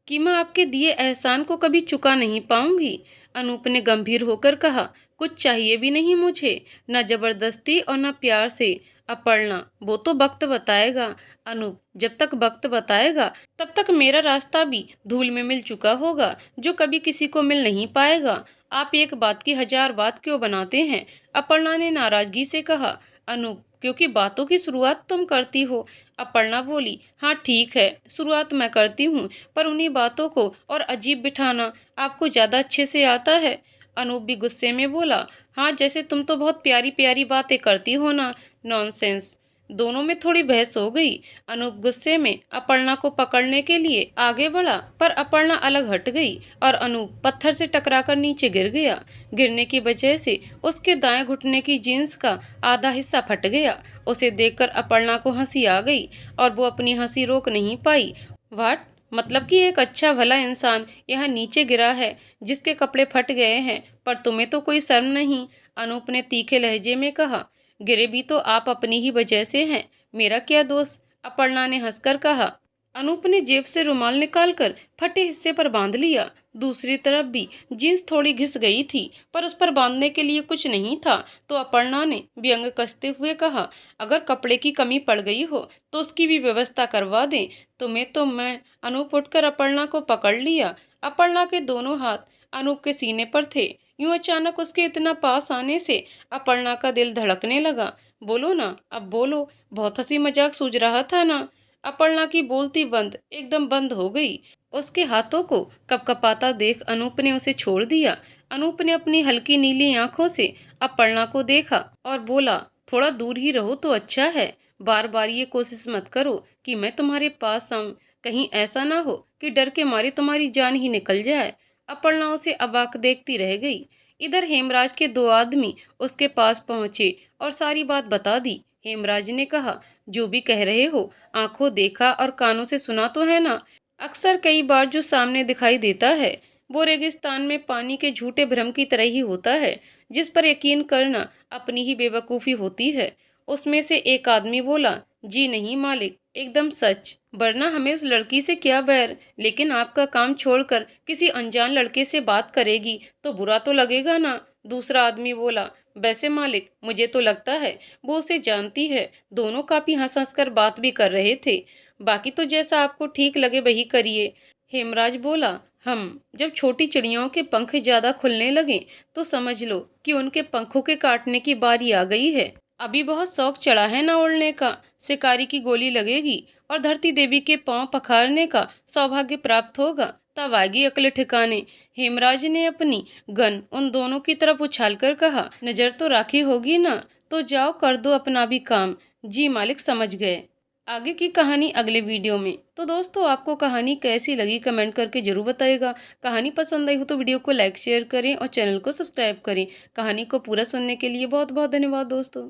कि मैं आपके दिए एहसान को कभी चुका नहीं पाऊंगी। अनूप ने गंभीर होकर कहा। कुछ चाहिए भी नहीं मुझे, न जबरदस्ती और न प्यार से। अपर्णा, वो तो वक्त बताएगा। अनूप, जब तक वक्त बताएगा तब तक मेरा रास्ता भी धूल में मिल चुका होगा, जो कभी किसी को मिल नहीं पाएगा। आप एक बात की हजार बात क्यों बनाते हैं? अपर्णा ने नाराजगी से कहा। अनूप, क्योंकि बातों की शुरुआत तुम करती हो। अपर्णा बोली। हाँ ठीक है, शुरुआत मैं करती हूँ, पर उन्हीं बातों को और अजीब बिठाना आपको ज्यादा अच्छे से आता है। अनूप भी गुस्से में बोला। हाँ, जैसे तुम तो बहुत प्यारी प्यारी बातें करती हो ना। नॉनसेंस। दोनों में थोड़ी बहस हो गई। अनूप गुस्से में अपर्णा को पकड़ने के लिए आगे बढ़ा पर अपर्णा अलग हट गई और अनूप पत्थर से टकराकर नीचे गिर गया। गिरने की वजह से उसके दाएं घुटने की जींस का आधा हिस्सा फट गया। उसे देखकर अपर्णा को हंसी आ गई और वो अपनी हंसी रोक नहीं पाई। वाट, मतलब कि एक अच्छा भला इंसान यहाँ नीचे गिरा है जिसके कपड़े फट गए हैं, पर तुम्हें तो कोई शर्म नहीं। अनूप ने तीखे लहजे में कहा। गिरे भी तो आप अपनी ही वजह से हैं, मेरा क्या दोष? अपर्णा ने हंसकर कहा। अनूप ने जेब से रुमाल निकालकर फटे हिस्से पर बांध लिया। दूसरी तरफ भी जींस थोड़ी घिस गई थी पर उस पर बांधने के लिए कुछ नहीं था, तो अपर्णा ने व्यंग कसते हुए कहा। अगर कपड़े की कमी पड़ गई हो तो उसकी भी व्यवस्था करवा दें। तुम्हें तो मैं। अनूप उठकर अपर्णा को पकड़ लिया। अपर्णा के दोनों हाथ अनूप के सीने पर थे। यूं अचानक उसके इतना पास आने से अपर्णा का दिल धड़कने लगा। बोलो ना, अब बोलो, बहुत हंसी मजाक सूझ रहा था ना। अपर्णा की बोलती बंद एकदम बंद हो गई। उसके हाथों को कपकपाता देख अनूप ने उसे छोड़ दिया। अनूप ने अपनी हल्की नीली आंखों से अपर्णा को देखा और बोला, थोड़ा दूर ही रहो तो अच्छा है। बार बार ये कोशिश मत करो कि मैं तुम्हारे पास आऊं, कहीं ऐसा ना हो कि डर के मारे तुम्हारी जान ही निकल जाए। अपर्णा उसे अवाक देखती रह गई। इधर हेमराज के दो आदमी उसके पास पहुंचे और सारी बात बता दी। हेमराज ने कहा, जो भी कह रहे हो आंखों देखा और कानों से सुना तो है ना। अक्सर कई बार जो सामने दिखाई देता है वो रेगिस्तान में पानी के झूठे भ्रम की तरह ही होता है, जिस पर यकीन करना अपनी ही बेवकूफ़ी होती है। उसमें से एक आदमी बोला, जी नहीं मालिक, एकदम सच, वरना हमें उस लड़की से क्या बैर, लेकिन आपका काम छोड़कर किसी अनजान लड़के से बात करेगी तो बुरा तो लगेगा ना। दूसरा आदमी बोला, वैसे मालिक मुझे तो लगता है वो उसे जानती है। दोनों काफी हंस हंस कर बात भी कर रहे थे। बाकी तो जैसा आपको ठीक लगे वही करिए। हेमराज बोला, हम जब छोटी चिड़ियों के पंख ज्यादा खुलने लगे तो समझ लो कि उनके पंखों के काटने की बारी आ गई है। अभी बहुत शौक चढ़ा है ना उड़ने का, शिकारी की गोली लगेगी और धरती देवी के पांव पखारने का सौभाग्य प्राप्त होगा, तब आएगी अकल ठिकाने। हेमराज ने अपनी गन उन दोनों की तरफ उछालकर कहा, नजर तो राखी होगी ना, तो जाओ कर दो अपना भी काम। जी मालिक, समझ गए। आगे की कहानी अगले वीडियो में। तो दोस्तों, आपको कहानी कैसी लगी कमेंट करके जरूर बताइएगा। कहानी पसंद आई हो तो वीडियो को लाइक शेयर करें और चैनल को सब्सक्राइब करें। कहानी को पूरा सुनने के लिए बहुत बहुत धन्यवाद दोस्तों।